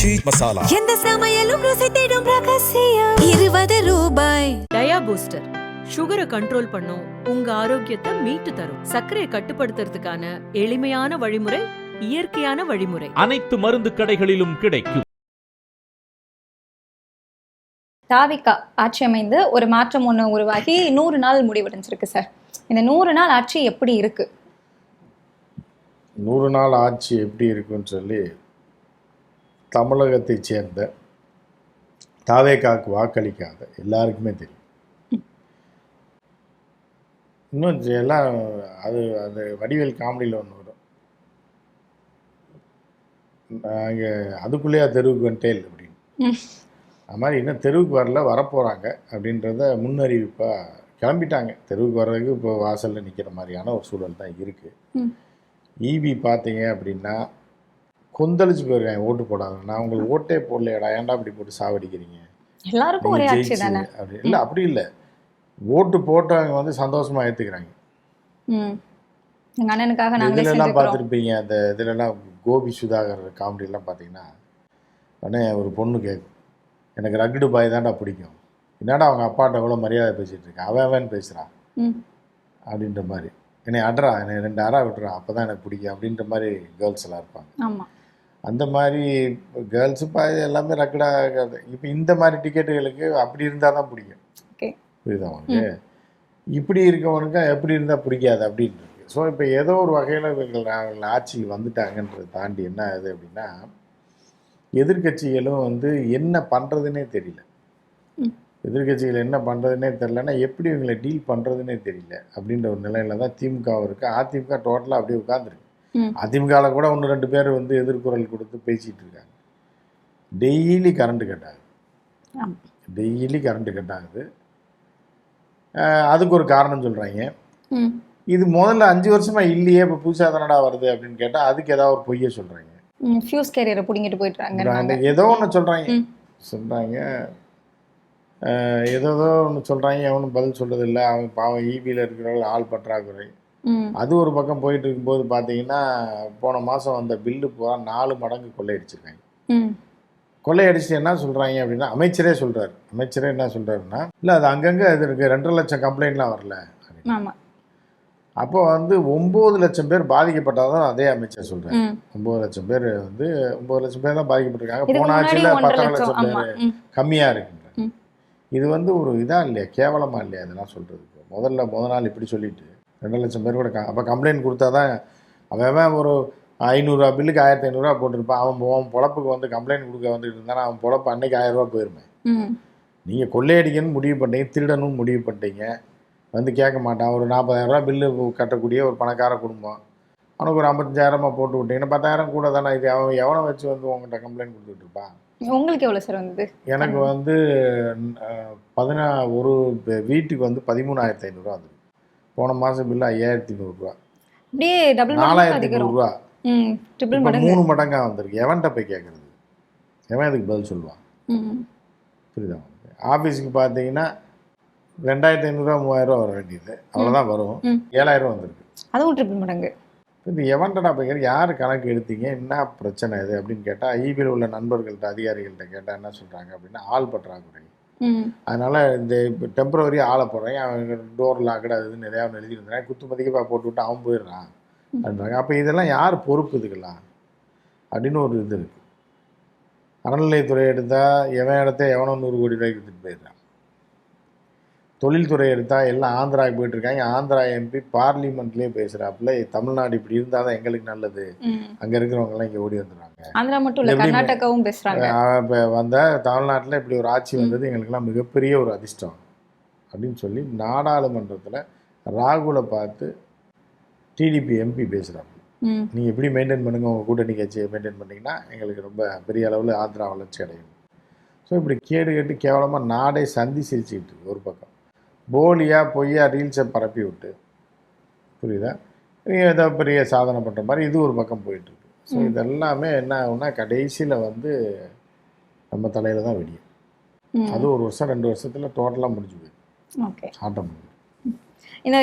மிர்ச்சி மசாலா. எந்த சமையலும் ருசி தேடும் ரகசியம் 20 ரூபாய். டயா பூஸ்டர் சுகரை கண்ட்ரோல் பண்ணும், உங்க ஆரோக்கியத்தை மீட்டு தரும். சர்க்கரையை கட்டுப்படுத்துறதுக்கான எளிமையான வழிமுறை, இயற்கையான வழிமுறை. அனைத்து மருந்து கடைகளிலும் கிடைக்கும். தாவிகா ஆட்சி அமைந்து ஒரு மாற்றம் ஒன்று உருவாகி 100 நாள் முடிவடைஞ்சிருக்கு சார். இந்த 100 நாள் ஆட்சி எப்படி இருக்கு? 100 நாள் ஆட்சி எப்படி இருக்குன்னு சொல்லி தமிழகத்தை சேர்ந்த தாவேகாவுக்கு வாக்களிக்காத எல்லாருக்குமே தெரியும். இன்னும் எல்லாம் அது அந்த வடிவேல் காமெடியில் ஒன்று வரும், நாங்கள் அதுக்குள்ளேயா தெருவுக்கு வந்துட்டேல் அப்படின்னு. அது மாதிரி இன்னும் தெருவுக்கு வரல, வரப்போகிறாங்க அப்படின்றத முன்னறிவிப்பாக கிளம்பிட்டாங்க. தெருவுக்கு வர்றதுக்கு இப்போ வாசலில் நிற்கிற மாதிரியான ஒரு சூழல் தான் இருக்குது. ஈபி பார்த்தீங்க அப்படின்னா கொந்தளிச்சு போயிருக்காங்க ஓட்டு போடாத. நான் உங்களுக்கு ஓட்டே போடலையடா, ஏன்டா அப்படி போட்டு சாவடிக்கிறீங்க, எல்லாருக்கும் ஒரே ஆட்சி தானே அப்படி இல்லை. அப்படி இல்லை, ஓட்டு போட்டவங்க வந்து சந்தோஷமாக ஏற்றுக்கிறாங்க. எங்கள் அண்ணனுக்காக நாங்கள் இதிலெல்லாம் பார்த்துருப்பீங்க, அந்த இதிலெல்லாம் கோபி சுதாகர் காமெடியெல்லாம் பார்த்தீங்கன்னா உடனே ஒரு பொண்ணு கேட்கும், எனக்கு ரகுடு பாய் தான்டா பிடிக்கும், என்னடா அவங்க அப்பாட்ட எவ்வளோ மரியாதை பேசிகிட்டு இருக்கேன், அவன் பேசுகிறான் அப்படின்ற மாதிரி, என்னை அட்ரா, என்னை 2 அறா விட்டுறா, அப்போ தான் எனக்கு பிடிக்கும் அப்படின்ற மாதிரி கேர்ள்ஸ் எல்லாம் இருப்பாங்க. ஆமாம், அந்த மாதிரி கேர்ள்ஸு எல்லாமே ரக்கடாக. இப்போ இந்த மாதிரி டிக்கெட்டுகளுக்கு அப்படி இருந்தால் தான் பிடிக்கும். புரியுதா அவனுக்கு? இப்படி இருக்கவனுக்கு எப்படி இருந்தால் பிடிக்காது அப்படின்னு இருக்கு. ஸோ இப்போ ஏதோ ஒரு வகையில் இவங்க ஆட்சிக்கு வந்துட்டாங்கன்றதை தாண்டி என்ன ஆகுது அப்படின்னா, எதிர்கட்சிகளும் வந்து என்ன பண்ணுறதுன்னே தெரியல. எதிர்கட்சிகள் என்ன பண்ணுறதுன்னே தெரியலன்னா எப்படி இவங்களை டீல் பண்ணுறதுன்னே தெரியல அப்படின்ற ஒரு நிலையில தான் திமுக இருக்குது. அதிமுக டோட்டலாக அப்படியே உட்காந்துருக்கு. அதிமுகவில் கூட 1-2 பேர் வந்து எதிர்குரல் கொடுத்து பேசிகிட்டு இருக்காங்க. டெய்லி கரண்ட்டு கட்டாகுது. அதுக்கு ஒரு காரணம் சொல்கிறாங்க. இது முதல்ல 5 வருஷமாக இல்லையே, இப்போ புதுசாக தானடா வருது அப்படின்னு கேட்டால் அதுக்கு ஏதாவது ஒரு பொய்யை சொல்கிறாங்க. ஃபியூஸ் கேரியரை பிடிங்கிட்டு போயிட்டுறாங்க, ஏதோ ஒன்று சொல்கிறாங்க ஏதோ ஒன்று சொல்கிறாங்க. எவனும் பதில் சொல்கிறதில்ல. அவங்க பாவம் ஈபியில் இருக்கிறவங்க ஆள் பற்றாக்குறை. அது ஒரு பக்கம் போயிட்டு இருக்கும்போது பார்த்தீங்கன்னா போன மாதம் வந்த பில்லு பூரா 4 மடங்கு கொள்ளையடிச்சிருக்காங்க. கொள்ளையடிச்சு என்ன சொல்கிறாங்க அப்படின்னா, அமைச்சரே என்ன சொல்கிறாருன்னா, இல்லை அது அங்கங்கே இது இருக்குது, 2.5 லட்சம் கம்ப்ளைண்ட்லாம் வரல. அப்போ வந்து 9 லட்சம் பேர் பாதிக்கப்பட்டாதான் அதே அமைச்சர் சொல்கிறார். 9 லட்சம் பேர் வந்து 9 லட்சம் பேர் தான் பாதிக்கப்பட்டிருக்காங்க. போன ஆட்சியில் 10 லட்சம் பேர் கம்மியாக இருக்குங்க. இது வந்து ஒரு இதாக இல்லையா, கேவலமாக இல்லையா இதெல்லாம் சொல்கிறதுக்கு? முதல் நாள் இப்படி சொல்லிட்டு 2 லட்சம் பேர் கூட அப்போ கம்ப்ளைண்ட் கொடுத்தா தான் அவன் ஒரு 500 ரூபா பில்லுக்கு 1500 ரூபா போட்டிருப்பான். அவன் பொழப்புக்கு வந்து கம்ப்ளைண்ட் கொடுக்க வந்துட்டு இருந்தானா அவன் பொழப்பு அன்னைக்கு 1000 ரூபா போயிருமே. நீங்கள் கொள்ளையடிக்கணும்னு முடிவு பண்ணிட்டீங்க, திருடணும்னு முடிவு பண்ணிட்டீங்க, வந்து கேட்க மாட்டான். ஒரு 40,000 ரூபா பில்லு கட்டக்கூடிய ஒரு பணக்கார குடும்பம், அவனுக்கு ஒரு 55,000 போட்டு விட்டீங்கன்னா 10,000 கூட தானே. இது அவன் எவனை வச்சு வந்து உங்கள்கிட்ட கம்ப்ளைண்ட் கொடுத்துட்டு இருப்பான். உங்களுக்கு எவ்வளோ சார் வந்தது? எனக்கு வந்து ஒரு வீட்டுக்கு வந்து 13,500 ரூபா வந்துருக்கு. போன மாதம் பில்லு 5,100 ரூபா, அப்படியே 4,100 ரூபா, 3 மடங்காக வந்திருக்கு. எவன்கிட்ட போய் கேட்குறது? எவன் இதுக்கு பதில் சொல்லுவான்? புரியுதா? ஆஃபீஸுக்கு பார்த்தீங்கன்னா 2,500 ரூபா 3,000 ரூபா வர வேண்டியது, அவ்வளோதான் வரும். 7,000 வந்திருக்கு. அதுவும் ட்ரிபிள் மடங்கு. இது எவன்டா போய் கேட்க, யார் கணக்கு எடுத்தீங்க, என்ன பிரச்சனை இது அப்படின்னு கேட்டால், ஈபியில் உள்ள நண்பர்கள்ட்ட அதிகாரிகள்கிட்ட கேட்டால் என்ன சொல்கிறாங்க அப்படின்னா, ஆள் பற்றாக்குறை, அதனால் இந்த இப்போ டெம்பரவரியாக ஆளை போடுறேன், அவங்க டோர் லாக்கடை அது நிறையா எழுதியிருந்தேன், குத்து மதிக்க போட்டு விட்டு அவன் போயிடுறான் அப்படின்றாங்க. அப்போ இதெல்லாம் யார் பொறுப்பு இதுக்கெல்லாம் அப்படின்னு ஒரு இது இருக்குது. அறநிலையத்துறை எடுத்தால் எவன் இடத்த எவனோ 100 கோடி ரூபாய்க்கு எடுத்துகிட்டு போயிடுறான். தொழில்துறை எடுத்தால் எல்லாம் ஆந்திராவுக்கு போயிட்டுருக்காங்க. ஆந்திரா எம்பி பார்லிமெண்ட்லேயே பேசுகிறாப்புல, தமிழ்நாடு இப்படி இருந்தால் தான் எங்களுக்கு நல்லது, அங்கே இருக்கிறவங்கலாம் இங்கே ஓடி வந்துடுறாங்க. ஆந்திரா மட்டும் இல்லை, கர்நாடகாவும் பேசுகிறாங்க. இப்போ வந்த தமிழ்நாட்டில் இப்படி ஒரு ஆட்சி வந்தது எங்களுக்கெல்லாம் மிகப்பெரிய ஒரு அதிர்ஷ்டம் அப்படின்னு சொல்லி நாடாளுமன்றத்தில் ராகுலை பார்த்து டிடிபி எம்பி பேசுகிறாங்க. நீங்கள் எப்படி மெயின்டைன் பண்ணுங்கள், உங்கள் கூட்டணி கட்சியை மெயின்டைன் பண்ணிங்கன்னா எங்களுக்கு ரொம்ப பெரிய அளவில் ஆந்திரா வளர்ச்சி அடையும். ஸோ இப்படி கேட்டு கேவலமாக நாடே சந்தி சிரிச்சுக்கிட்டு இருக்கு. ஒரு பக்கம் போலியாக பொய்யா ரீல்ஸை பரப்பி விட்டு, புரியுதா, ஏதோ பெரிய சாதனை பண்ணுற மாதிரி இது ஒரு பக்கம் போயிட்டுருக்கு. ஸோ இதெல்லாமே என்ன ஆகுனா கடைசியில் வந்து நம்ம தலையில் தான் வெடியும். அது 1 வருஷம் 2 வருஷத்தில் டோட்டலாக முடிஞ்சு போயிடும். ஆட்டம் முடியும்.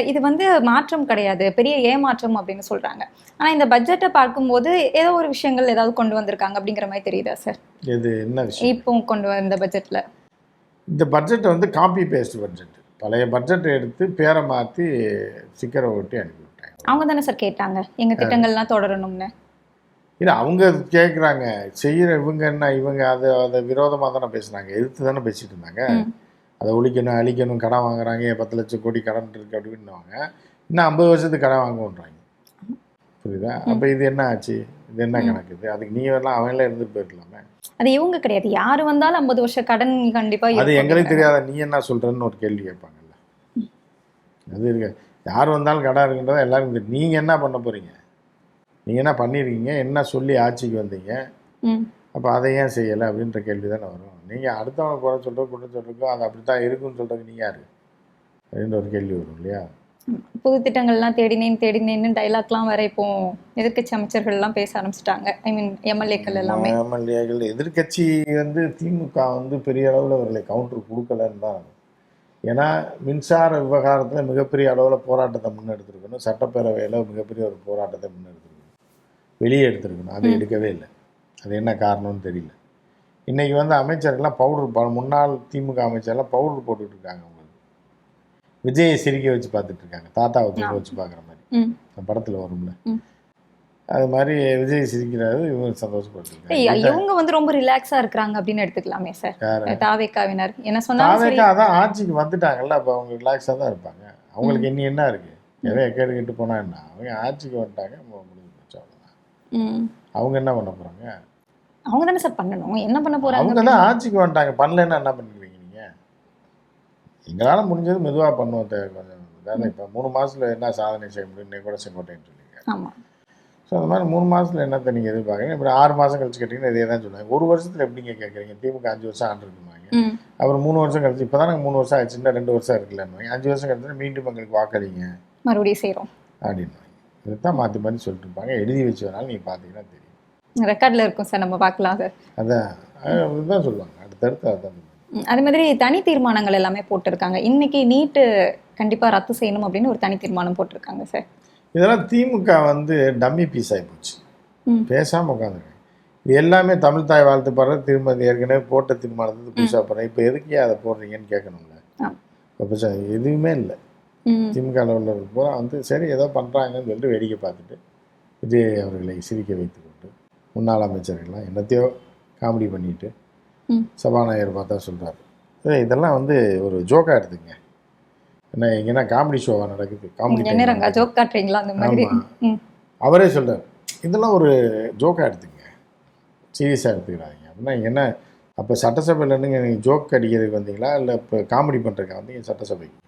இது வந்து மாற்றம் கிடையாது, பெரிய ஏமாற்றம் அப்படின்னு சொல்றாங்க. ஆனா இந்த பட்ஜெட்டை பார்க்கும்போது ஏதோ ஒரு விஷயங்கள் ஏதாவது கொண்டு வந்திருக்காங்க அப்படிங்கிற மாதிரி தெரியுதா சார்? இது என்ன விஷயம்? இப்போ கொண்டு வந்த பட்ஜெட்ல இந்த பட்ஜெட் வந்து காப்பி பேஸ்ட் பட்ஜெட். பழைய பட்ஜெட்டை எடுத்து பேரை மாற்றி ஸ்டிக்கரை ஒட்டி அனுப்பி விட்டாங்க. அவங்க தானே சார் கேட்டாங்க எங்க திட்டங்கள்லாம் தொடரணும்னு? இல்லை, அவங்க கேட்குறாங்க, செய்கிற இவங்க என்ன, இவங்க அதை விரோதமாக தானே பேசுனாங்க, எதிர்த்து தானே பேசிட்டு இருந்தாங்க. அதை ஒழிக்கணும், அழிக்கணும், கடன் வாங்குறாங்க, 10 லட்சம் கோடி கடன் இருக்குது அப்படின்னுவாங்க. இன்னும் 50 வருஷத்துக்கு கடன் வாங்குன்றாங்க. புரியுதா? அப்போ இது என்ன ஆச்சு? இது என்ன கணக்கு? இது அதுக்கு நீ வரலாம், அவங்களே இருந்துட்டு போயிருக்கலாமே. அது இவங்க கிடையாது, யார் வந்தாலும் 50 வருஷம் கடன் கண்டிப்பாக. அது எங்களுக்கு தெரியாத, நீ என்ன சொல்கிறன்னு ஒரு கேள்வி கேட்பாங்கல்ல. அது இருக்கு, யார் வந்தாலும் கடன் இருக்குன்றதா எல்லாருக்கும் தெரியும். நீங்கள் என்ன பண்ண போகிறீங்க? நீங்கள் என்ன பண்ணியிருக்கீங்க? என்ன சொல்லி ஆட்சிக்கு வந்தீங்க? அப்போ அதை ஏன் செய்யலை அப்படின்ற கேள்வி தானே வரும். நீங்கள் அடுத்தவங்க குறை சொல்கிறோம், குற்றம் சொல்கிறோம், அது அப்படி தான் இருக்குன்னு சொல்கிறதுக்கு நீ யார் அப்படின்ற ஒரு கேள்வி வரும் இல்லையா? புது திட்டங்கள்லாம் தேடினேன்னு டைலாக்லாம் வேற இப்போ எதிர்கட்சி அமைச்சர்கள்லாம் பேச ஆரம்பிச்சிட்டாங்க. ஐ மீன் எம்எல்ஏக்கள் எல்லாமே. எம்எல்ஏக்கள் எதிர்கட்சி வந்து திமுக வந்து பெரிய அளவில் அவர்களை கவுண்டர் கொடுக்கலன்னு தான். ஏன்னா மின்சார விவகாரத்தில் மிகப்பெரிய அளவில் போராட்டத்தை முன்னெடுத்துருக்கணும், சட்டப்பேரவையில் மிகப்பெரிய ஒரு போராட்டத்தை முன்னெடுத்துருக்கணும், வெளியே எடுத்துருக்கணும். அதை எடுக்கவே இல்லை. அது என்ன காரணம்னு தெரியல. இன்றைக்கி வந்து அமைச்சர்கள்லாம் பவுடர், முன்னாள் திமுக அமைச்சர்லாம் பவுடர் போட்டுக்கிட்டு இருக்காங்க. அவங்களுக்கு விஜயை சிரிக்க வச்சு பார்த்துட்டு இருக்காங்க, தாத்தாவை தூக்க வச்சு பார்க்குற மாதிரி. அந்த படத்தில் வரும்ல, அது மாதிரி விஜய் சிரிக்கிறாரு, இவங்க சந்தோஷப்பட்டுருக்காங்க. இவங்க வந்து ரொம்ப ரிலாக்ஸாக இருக்கிறாங்க அப்படின்னு எடுத்துக்கலாமே சார். தாவேக்காவினர் என்ன சொன்னாங்க? தாவேக்கா அதான் ஆட்சிக்கு வந்துட்டாங்கல்ல, அப்போ அவங்க ரிலாக்ஸாக தான் இருப்பாங்க. அவங்களுக்கு இனி என்ன இருக்குது? எதை கேட்டு கேட்டு போனால் என்ன? அவங்க ஆட்சிக்கு வந்துட்டாங்க, முடிஞ்சு போச்சு, அவ்வளோதான். அவங்க என்ன பண்ண போகிறாங்க? அவங்க தானே சார் பண்ணணும். என்ன பண்ண போகிறாங்க? அவங்க தான் ஆட்சிக்கு வந்துட்டாங்க, பண்ணலன்னா என்ன பண்ணுவீங்க நீங்கள்? எங்களால் முடிஞ்சது மெதுவாக பண்ணுவோம். கொஞ்சம் இப்போ 3 மாதத்தில் என்ன சாதனை செய்ய முடியும்? இன்னைக்கு கூட செங்கோட்டைன்னு சொல்லிங்க. ஆமாம். ஸோ அந்த மாதிரி 3 மாதத்தில் என்னத்தை நீங்கள் எதிர்பார்க்குறீங்க? இப்படி 6 மாதம் கழிச்சு கேட்டிங்கன்னா இதே தான் சொல்லுவாங்க. 1 வருஷத்தில் எப்படிங்க கேட்குறீங்க? திமுக 5 வருஷம் ஆண்டுருக்குமாங்க, அப்புறம் 3 வருஷம் கழிச்சு, இப்போ தானே 3 வருஷம் ஆயிடுச்சு, இன்னும் 2 வருஷம் இருக்குல்லன்னு 5 வருஷம் கழிச்சு மீண்டும் எங்களுக்கு வாக்களிங்க மறுபடியும் செய்கிறோம் அப்படின்னு இதுதான் மாற்றி மாற்றி சொல்லிட்டு இருப்பாங்க. எழுதி வச்சு வேணாலும் நீங்கள் பார்த்தீங்கன்னா தெரியும், ரெக்கார்டில் இருக்கும் சார், நம்ம பார்க்கலாம் சார். அதான் அதுதான் சொல்லுவாங்க, அடுத்தடுத்து அதான். அது மாதிரி தனி தீர்மானங்கள் எல்லாமே போட்டிருக்காங்க. இன்னைக்கு நீட்டு கண்டிப்பாக ரத்து செய்யணும் அப்படின்னு ஒரு தனி தீர்மானம் போட்டிருக்காங்க சார். இதெல்லாம் திமுக வந்து டம்மி பீஸ் ஆகி போச்சு, பேசாமல் உட்காந்துருக்காங்க. இது எல்லாமே தமிழ் தாய் வாழ்த்து பாடுற திரும்ப ஏற்கனவே போட்ட தீர்மானத்துக்கு புதுசாக போடுறேன், இப்போ எதுக்கே அதை போடுறீங்கன்னு கேட்கணும்ல. இப்போ எதுவுமே இல்லை. திமுக லெவலில் பூரா வந்து சரி ஏதோ பண்ணுறாங்கன்னு சொல்லிட்டு வேடிக்கை பார்த்துட்டு விஜய் அவர்களை சிரிக்க வைத்து கொண்டு முன்னாள் அமைச்சர்கள்லாம் என்னத்தையோ காமெடி பண்ணிட்டு சபாநாயகர் பார்த்தா சொல்கிறார், இதெல்லாம் வந்து ஒரு ஜோக்காக எடுத்துங்க, என்ன எங்கன்னா காமெடி ஷோவாக நடக்குது, காமெடி ஜோக் காட்டுறீங்களா அந்த மாதிரி. அவரே சொல்கிறார், இதெல்லாம் ஒரு ஜோக்காக எடுத்துங்க, சீரியஸாக எடுத்துக்கிறாங்க அப்படின்னா என்ன? அப்போ சட்டசபையில் இருந்துங்க நீங்கள் ஜோக் அடிக்கிறதுக்கு வந்தீங்களா, இல்லை இப்போ காமெடி பண்ணுறதுக்கு வந்தீங்க சட்டசபைக்கு?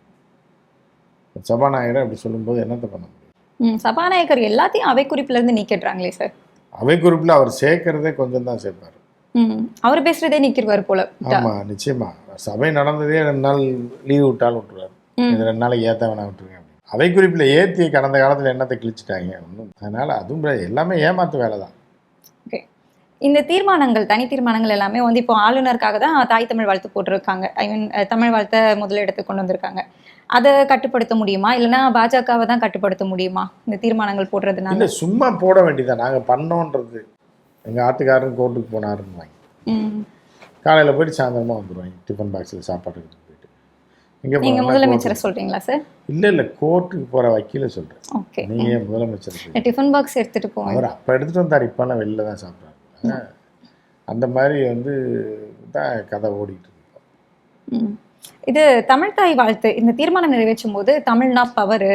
சபாநாயகர் அப்படி சொல்லும்போது என்னத்தை பண்ண முடியும்? சபாநாயகர் எல்லாத்தையும் அவை குறிப்பிலேருந்து நீக்கிடுறாங்களே சார். அவை குறிப்பில் அவர் சேர்க்கறதே கொஞ்சம் தான் சேர்ப்பார், அவர் பேசுறதே நீக்கிடுவார் போல. ஆமாம் நிச்சயமா. சபை நடந்ததே 2 நாள் லீவ் விட்டாலும் விட்டுருவார், இது 2 நாளைக்கு ஏற்ற வேணா விட்டுருங்க. அவை குறிப்பில் ஏற்றி கடந்த காலத்தில் என்னத்தை கிழிச்சிட்டாங்க ஒன்றும். அதனால் அதுவும் எல்லாமே ஏமாத்து வேலை தான். ஓகே, இந்த தீர்மானங்கள் தனி தீர்மானங்கள் எல்லாமே வந்து இப்போ ஆளுநருக்காக தான் தாய் தமிழ் வாழ்த்து போட்டிருக்காங்க. ஐ மீன் தமிழ் வாழ்த்தை முதலிடத்து கொண்டு வந்திருக்காங்க. அதை கட்டுப்படுத்த முடியுமா, இல்லைன்னா பாஜகவை தான் கட்டுப்படுத்த முடியுமா இந்த தீர்மானங்கள் போடுறதுனால? இல்லை, சும்மா போட வேண்டியதான். நாங்கள் பண்ணோன்றது, எங்கள் ஆட்டுக்காரன் கோர்ட்டுக்கு போனாருன்னு வாங்கி காலையில் போயிட்டு சாயந்தரமாக வந்துடுவாங்க, டிஃபன் பாக்ஸில் சாப்பாடு எடுத்துட்டு போயிட்டு. நீங்கள் முதலமைச்சரை சொல்கிறீங்களா சார்? இல்லை கோர்ட்டுக்கு போகிற வக்கீல சொல்கிறேன். ஓகே, நீங்கள் முதலமைச்சர் டிஃபன் பாக்ஸ் எடுத்துகிட்டு போவாங்க. அவர் அப்போ எடுத்துகிட்டு வந்தார், இப்போலாம் வெளில தான் சாப்பிட்றாங்க. அந்த மாதிரி வந்து தான் கதை ஓடிட்டு இருக்கு. இது தமிழ் தாய் வாழ்த்து இந்த தீர்மானம் நிறைவேற்றும் போது தமிழ்னா பவர்,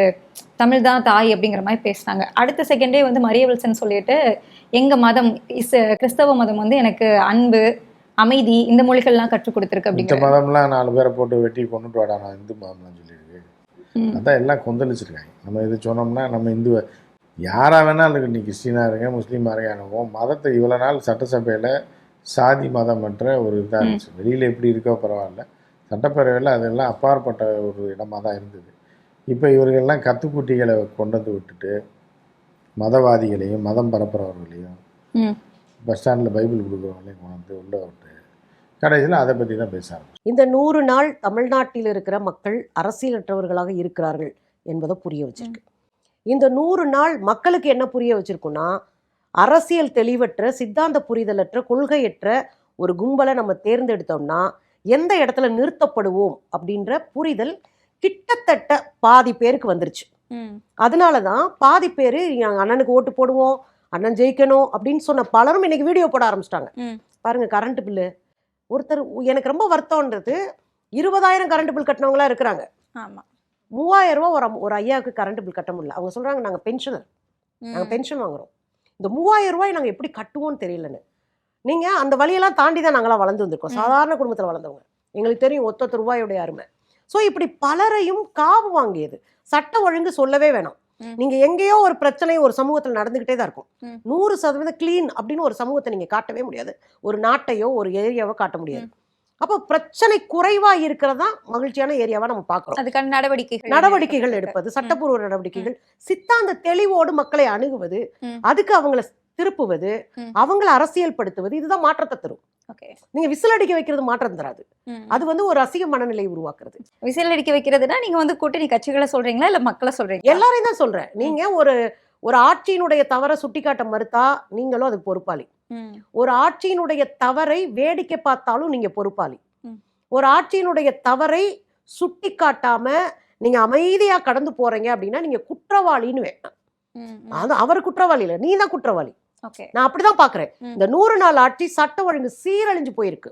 தமிழ் தான் தாய் அப்படிங்கிற மாதிரி பேசினாங்க. அடுத்த செகண்டே வந்து மரிய வில்சன் சொல்லிட்டு எங்கள் மதம் கிறிஸ்தவ மதம் வந்து எனக்கு அன்பு அமைதி இந்த மொழிகள்லாம் கற்றுக் கொடுத்துருக்கு அப்படிங்கிற. இந்த மதம்லாம் 4 பேரை போட்டு வெட்டி கொண்டுட்டு வாடா நான் இந்து மதம்லாம் சொல்லியிருக்கு. அதான் எல்லாம் கொந்தளிச்சிருக்காங்க. நம்ம இது சொன்னோம்னா நம்ம இந்து யாராக வேணாலும் இருக்கு, நீ கிறிஸ்டினாக இருங்க முஸ்லீமாக இருங்க, அனுபவம் மதத்தை இவ்வளோ நாள் சட்டசபையில் சாதி மதம் மற்ற ஒரு இதாக இருந்துச்சு. வெளியில் எப்படி இருக்கோ பரவாயில்ல, சட்டப்பேரவையில் அதெல்லாம் அப்பாற்பட்ட ஒரு இடமாக தான் இருந்தது. இப்போ இவர்கள்லாம் கத்துக்குட்டிகளை கொண்டு வந்து விட்டுட்டு மதவாதிகளையும் மதம் பரப்புகிறவர்களையும் பஸ் ஸ்டாண்டில் பைபிள் கொடுக்குறவங்களையும் கொண்டு வந்து உள்ளே விட்டு கடைசியில் அதை பற்றி தான் பேச ஆரம்பிச்சோம். இந்த 100 நாள் தமிழ்நாட்டில் இருக்கிற மக்கள் அரசியலற்றவர்களாக இருக்கிறார்கள் என்பதை புரிய வச்சிருக்கு. இந்த 100 நாள் மக்களுக்கு என்ன புரிய வச்சிருக்குன்னா, அரசியல் தெளிவற்ற, சித்தாந்த புரிதலற்ற, கொள்கையற்ற ஒரு கும்பலை நம்ம தேர்ந்தெடுத்தோம்னா எந்த இடத்துல நிறுத்தப்படுவோம் அப்படின்ற புரிதல் கிட்டத்தட்ட பாதி பேருக்கு வந்துருச்சு. அதனால தான் பாதி பேர் அண்ணனுக்கு ஓட்டு போடுவோம், அண்ணன் ஜெயிக்கணும் அப்படின்னு சொன்ன பலரும் இன்னைக்கு வீடியோ போட ஆரம்பிச்சிட்டாங்க. பாருங்க, கரண்ட் பில்லு ஒருத்தர், எனக்கு ரொம்ப வருத்தம்ன்றது 20,000 கரண்ட் பில் கட்டினவங்களா இருக்கிறாங்க. 3,000 ரூபா ஒரு ஐயாவுக்கு கரண்ட் பில் கட்ட முடியல. அவங்க சொல்றாங்க நாங்கள் பென்ஷனர், நாங்கள் பென்ஷன் வாங்குறோம், இந்த 3,000 ரூபாய் நாங்கள் எப்படி கட்டுவோம்னு தெரியலன்னு. நீங்கள் அந்த வழியெல்லாம் தாண்டி தான் நாங்களாம் வளர்ந்து வந்திருக்கோம். சாதாரண குடும்பத்தில் வளர்ந்தவங்க, எங்களுக்கு தெரியும் ஒத்த ரூபாயோடைய அருமை. ஸோ இப்படி பலரையும் காவு வாங்கியது. சட்ட ஒழுங்கு சொல்லவே வேணாம். நீங்க எங்கேயோ ஒரு பிரச்சனை ஒரு சமூகத்தில் நடந்துகிட்டே தான் இருக்கும். 100% கிளீன் அப்படின்னு ஒரு சமூகத்தை நீங்க காட்டவே முடியாது, ஒரு நாட்டையோ ஒரு ஏரியாவோ காட்ட முடியாது. அப்போ பிரச்சனை குறைவா இருக்கிறதா மகிழ்ச்சியான ஏரியாவா நம்ம பார்க்கிறோம். அதுக்கான நடவடிக்கைகள் எடுப்பது, சட்டப்பூர்வ நடவடிக்கைகள், சித்தாந்த தெளிவோடு மக்களை அணுகுவது, அதுக்கு அவங்களை திருப்புவது, அவங்களை அரசியல் படுத்துவது, இதுதான் மாற்றத்தை தரும். நீங்க விசில் அடிக்க வைக்கிறது மாற்றம் தராது. அது வந்து ஒரு ரசிக மனநிலை உருவாக்குறது. விசில் அடிக்க வைக்கிறதுனா நீங்க வந்து கூட்டணி கட்சிகளை சொல்றீங்களா இல்ல மக்களை சொல்றீங்களா? எல்லாரையும் தான் சொல்றேன். நீங்க ஒரு ஆட்சியினுடைய தவறை சுட்டிக்காட்ட மறுத்தா நீங்களும் அதுக்கு பொறுப்பாளி. ஒரு ஆட்சியினுடைய தவறை வேடிக்கை பார்த்தாலும் நீங்க பொறுப்பாளி. ஒரு ஆட்சியினுடைய தவறை சுட்டி காட்டாம நீங்க அமைதியா கடந்து போறீங்க அப்படின்னா நீங்க குற்றவாளின்னு வேண்டாம். அது அவர் குற்றவாளி இல்ல, நீ தான் குற்றவாளி. நான் அப்படிதான் பாக்குறேன். இந்த 100 நாள் ஆட்சி சட்ட ஒழுங்கு சீரழிஞ்சு போயிருக்கு.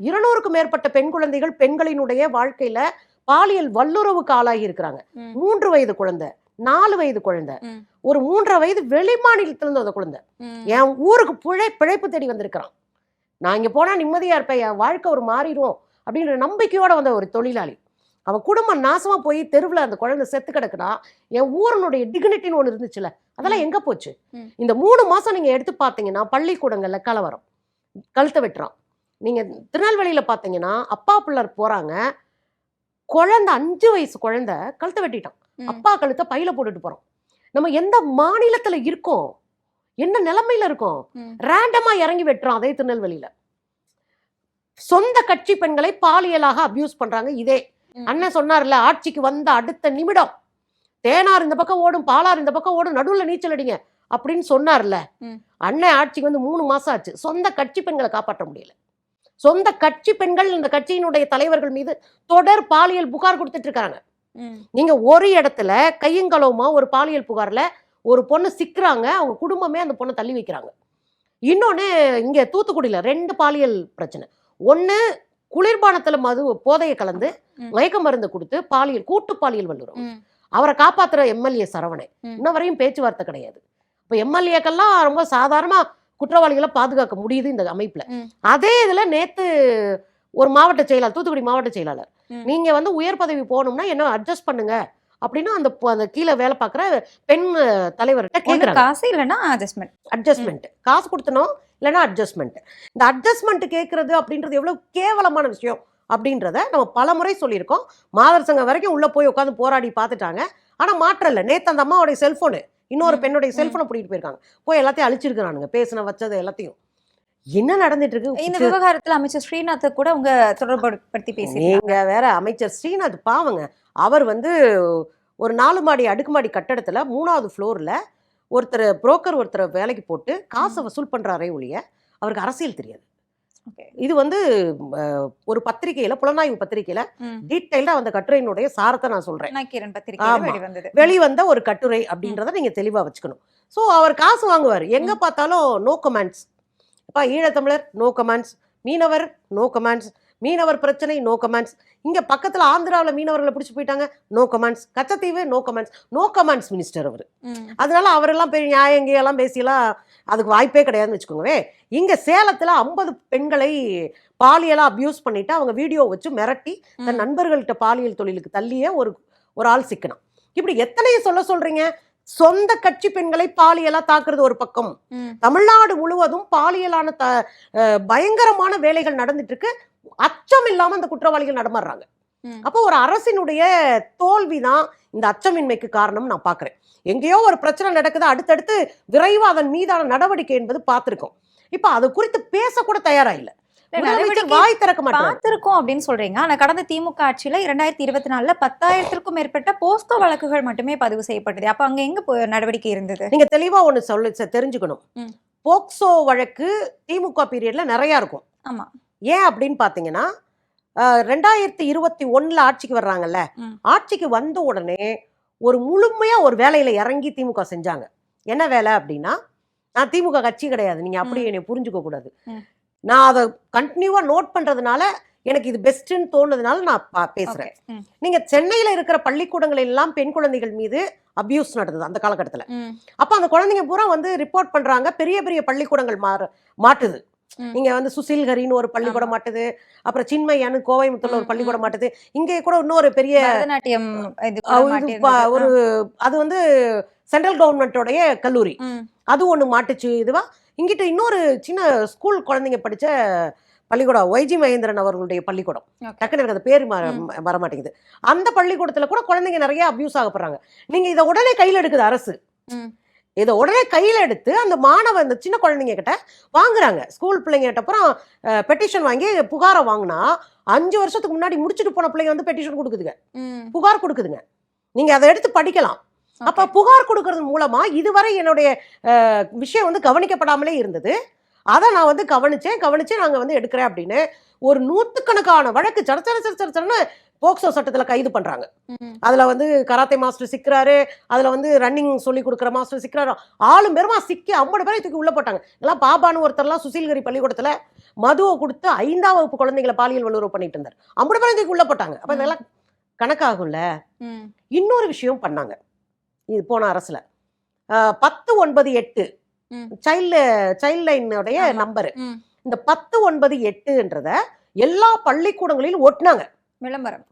200க்கும் மேற்பட்ட பெண் குழந்தைகள் பெண்களினுடைய வாழ்க்கையில பாலியல் வல்லுறவுக்கு ஆளாகி இருக்கிறாங்க. 3 வயது குழந்தை, 4 வயது குழந்தை, ஒரு 3.5 வயது வெளி மாநிலத்திலிருந்து அந்த குழந்தை என் ஊருக்கு பிழைப்பு தேடி வந்திருக்கிறான். நான் இங்க போனா நிம்மதியா இருப்பேன், என் வாழ்க்கை ஒரு மாறிடும் அப்படின்ற நம்பிக்கையோட வந்த ஒரு தொழிலாளி. அவன் குடும்பம் நாசமா போய் தெருவில் அந்த குழந்தை செத்து கிடக்குனா என் ஊரனுடைய டிக்னிட்டின்னு ஒன்று இருந்துச்சுல, அதெல்லாம் எங்க போச்சு? இந்த 3 மாசம் நீங்க எடுத்து பார்த்தீங்கன்னா பள்ளிக்கூடங்கள்ல கலவரம், கழுத்தை வெட்டுறான். நீங்க திருநெல்வேலியில பார்த்தீங்கன்னா அப்பா பிள்ளர் போறாங்க, குழந்தை 5 வயசு குழந்தை கழுத்தை வெட்டிட்டான், அப்பா கழுத்தை பையில போட்டுட்டு போறோம். நம்ம எந்த மாநிலத்துல இருக்கோம், என்ன நிலைமையில இருக்கோம்? ரேண்டமா இறங்கி வெட்டுறோம். அதே திருநெல்வேலியில சொந்த கட்சி பெண்களை பாலியலாக அபியூஸ் பண்றாங்க. இதே அண்ணன் சொன்னார்ல, ஆட்சிக்கு வந்த அடுத்த நிமிடம் தேனார் இந்த பக்கம் ஓடும், பாலார் இந்த பக்கம் ஓடும், நடுவுல நீச்சல் அடிங்க அப்படின்னு சொன்னார்ல. அண்ணன் ஆட்சிக்கு வந்து 3 மாசம் ஆச்சு. சொந்த கட்சி பெண்களை காப்பாற்ற முடியல. சொந்த கட்சி பெண்கள் இந்த கட்சியினுடைய தலைவர்கள் மீது தொடர் பாலியல் புகார் கொடுத்துட்டு இருக்காங்க. நீங்க ஒரு இடத்துல கையங்களவுமா ஒரு பாலியல் புகார்ல ஒரு பொண்ணு சிக்கிறாங்க, அவங்க குடும்பமே அந்த பொண்ணை தள்ளி வைக்கிறாங்க. இன்னொன்னு இங்க தூத்துக்குடியில 2 பாலியல் பிரச்சனை. ஒண்ணு குளிர்பானத்துல போதையை கலந்து மயக்க மருந்து கொடுத்து கூட்டு பாலியல் வல்லுறவு. அவரை காப்பாத்துற எம்எல்ஏ சரவணை இன்ன வரையும் பேச்சுவார்த்தை கிடையாது. இப்ப எம்எல்ஏக்கெல்லாம் ரொம்ப சாதாரணமா குற்றவாளிகளை பாதுகாக்க முடியுது இந்த அமைப்புல. அதே இதுல நேத்து ஒரு மாவட்ட செயலாளர், தூத்துக்குடி மாவட்ட செயலாளர், நீங்க வந்து உயர் பதவி போகணும்னா என்ன அட்ஜஸ்ட் பண்ணுங்க அப்படின்னு அந்த கீழே வேலை பார்க்குற பெண் தலைவர்கிட்ட கேட்குறாங்க. காசு இல்லைன்னா அட்ஜஸ்ட்மெண்ட், காசு கொடுத்தனும் இல்லைன்னா அட்ஜஸ்ட்மெண்ட். இந்த அட்ஜஸ்ட்மெண்ட் கேட்கறது அப்படின்றது எவ்வளவு கேவலமான விஷயம் அப்படின்றத நம்ம பல முறை சொல்லியிருக்கோம். மாதர் சங்கம் வரைக்கும் உள்ள போய் உட்காந்து போராடி பார்த்துட்டாங்க. ஆனா மாற்றம் இல்லை. நேற்று அந்த அம்மாவுடைய செல்போனு இன்னொரு பெண்ணுடைய செல்போனை பிடிக்கிட்டு போயிருக்காங்க, போய் எல்லாத்தையும் அழிச்சிருக்கிறானுங்க, பேசின வச்சது எல்லாத்தையும். என்ன நடந்துட்டு இருக்கு இந்த விவகாரத்துல? அமைச்சர் ஸ்ரீநாத் கூட உங்க தொடர்புபடுத்தி பேசி, நீங்க வேற அமைச்சர் ஸ்ரீநாத் பாவங்க, அவர் வந்து ஒரு 4 மாடி அடுக்குமாடி கட்டடத்துல 3வது ஃப்ளோர்ல ஒருத்தர் புரோக்கர் ஒருத்தர் வேலைக்கு போட்டு காசை வசூல் பண்றாரே ஒழிய அவருக்கு அரசியல் தெரியாது. இது வந்து ஒரு பத்திரிகையில, புலனாய்வு பத்திரிகையில டீடைல்டா வந்த கட்டுரையினுடைய சாரத்தை நான் சொல்றேன். வெளிவந்த ஒரு கட்டுரை அப்படின்றத நீங்க தெளிவா வச்சுக்கணும். ஸோ அவர் காசு வாங்குவார், எங்க பார்த்தாலும் நோ கமெண்ட்ஸ். இப்போ ஈழத்தமிழர் நோ கமெண்ட்ஸ், மீனவர் நோ கமெண்ட்ஸ், மீனவர் பிரச்சனை நோ கமெண்ட்ஸ், இங்க பக்கத்துல ஆந்திராவில் மீனவர்களை பிடிச்சி போயிட்டாங்க no comments, Katchatheevu no comments. No comments minister அவர். அதனால அவரெல்லாம் பெரிய நியாயம் எங்கேயெல்லாம் பேசியெல்லாம் அதுக்கு வாய்ப்பே கிடையாதுன்னு வச்சுக்கோங்கவே. இங்க சேலத்துல 50 பெண்களை பாலியலா அபியூஸ் பண்ணிட்டு அவங்க வீடியோ வச்சு மிரட்டி தன் நண்பர்கள்ட்ட பாலியல் தொழிலுக்கு தள்ளியே ஒரு ஆள் சிக்கணும். இப்படி எத்தனையோ சொல்றீங்க. சொந்த கட்சி பெண்களை பாலியலா தாக்குறது ஒரு பக்கம், தமிழ்நாடு முழுவதும் பாலியலான பயங்கரமான வேலைகள் நடந்துட்டு இருக்கு. அச்சம் இல்லாம அந்த குற்றவாளிகள் நடமாடுறாங்க. அப்போ ஒரு அரசினுடைய தோல்விதான் இந்த அச்சமின்மைக்கு காரணம் நான் பாக்குறேன். எங்கேயோ ஒரு பிரச்சனை நடக்குது, அடுத்தடுத்து விரைவா அதன் மீதான நடவடிக்கை என்பது பார்த்திருக்கோம். இப்ப அது குறித்து பேசக்கூட தயாரா இல்லை. முதலமைச்சர் வாய் திறக்க மாட்டாரு. பார்த்திருக்கோம் அப்படின்னு சொல்றீங்க. ஆனா கடந்த திமுக ஆட்சியில 2024ல 10,000க்கும் மேற்பட்ட போஸ்கோ வழக்குகள் மட்டுமே பதிவு செய்யப்பட்டது. அப்ப அங்க எங்க நடவடிக்கை இருந்தது? நீங்க தெளிவா ஒண்ணு தெரிஞ்சுக்கணும். போக்சோ வழக்கு திமுக பீரியட்ல நிறைய இருக்கும். ஆமா. ஏன் அப்படின்னு பாத்தீங்கன்னா 2021ல ஆட்சிக்கு வர்றாங்கல்ல, ஆட்சிக்கு வந்த உடனே ஒரு முழுமையா ஒரு வேலையில இறங்கி திமுக செஞ்சாங்க. என்ன வேலை அப்படின்னா, நான் திமுக கட்சி கிடையாது, நீங்க அப்படி என்னை புரிஞ்சுக்க கூடாது. நான் அதை கண்டினியூவா நோட் பண்றதுனால எனக்கு இது பெஸ்ட்ன்னு தோணுதுனால நான் பேசுறேன். நீங்க சென்னையில இருக்கிற பள்ளிக்கூடங்கள் எல்லாம் பெண் குழந்தைகள் மீது அபியூஸ் நடந்தது அந்த காலகட்டத்துல. அப்ப அந்த குழந்தைங்க பூரா வந்து ரிப்போர்ட் பண்றாங்க. பெரிய பெரிய பள்ளிக்கூடங்கள் மாட்டுது. நீங்க வந்து சுசில்ஹரின்னு ஒரு பள்ளிக்கூடம் மாட்டுது, அப்புறம் சின்மயான்னு கோவைமுத்தூர்ல ஒரு பள்ளிக்கூடம் மாட்டுது. இங்கே கூட இன்னொரு பெரிய ஒரு அது வந்து சென்ட்ரல் கவர்மெண்டோடைய கல்லூரி, அது ஒண்ணு மாட்டுச்சு. இதுவா இங்கிட்ட இன்னொரு சின்ன ஸ்கூல் குழந்தைங்க படிச்ச பள்ளிக்கூடம் ஒய்ஜி மகேந்திரன் அவர்களுடைய பள்ளிக்கூடம், டக்குனு எனக்கு அது பேர் வரமாட்டேங்குது. அந்த பள்ளிக்கூடத்துல கூட குழந்தைங்க நிறைய அபியூஸ் ஆகப்படுறாங்க. நீங்க இதை உடனே கையில் எடுக்குது அரசு. இதை உடனே கையில் எடுத்து அந்த மாணவ இந்த சின்ன குழந்தைங்க கிட்ட வாங்குறாங்க. ஸ்கூல் பிள்ளைங்க கிட்ட அப்புறம் பெட்டிஷன் வாங்கி புகாரை வாங்கினா 5 வருஷத்துக்கு முன்னாடி முடிச்சுட்டு போன பிள்ளைங்க வந்து பெட்டிஷன் கொடுக்குதுங்க, புகார் கொடுக்குதுங்க. நீங்க அதை எடுத்து படிக்கலாம். அப்ப புகார் கொடுக்கறது மூலமா இதுவரை என்னுடைய விஷயம் வந்து கவனிக்கப்படாமலே இருந்தது. அதை நான் வந்து கவனிச்சு நாங்க வந்து எடுக்கிறேன் அப்படின்னு ஒரு 100கணக்கான வழக்கு சடச்சடன்னு போக்சோ சட்டத்துல கைது பண்றாங்க. அதுல வந்து கராத்தே மாஸ்டர் சிக்கிறாரு, அதுல வந்து ரன்னிங் சொல்லி கொடுக்குற மாஸ்டர் சிக்கிறாரு. ஆளும் பெருமா சிக்கி 50 பேரை தூக்கி உள்ள போட்டாங்க. எல்லாம் பாபான்னு ஒருத்தர்லாம் சுசில்ஹரி பள்ளிக்கூடத்துல மதுவை கொடுத்து 5ஆம் வகுப்பு குழந்தைகளை பாலியல் வல்லுறவு பண்ணிட்டு இருந்தார். 50 பேரை தூக்கி உள்ள போட்டாங்க. அப்ப இதெல்லாம் கணக்காகும்ல. இன்னொரு விஷயம் பண்ணாங்க இது போன அரசுல, 1098 சைல்ட் லைனுடைய நம்பரு. இந்த 1098ன்றத எல்லா பள்ளிக்கூடங்களிலும் ஒட்டினாங்க,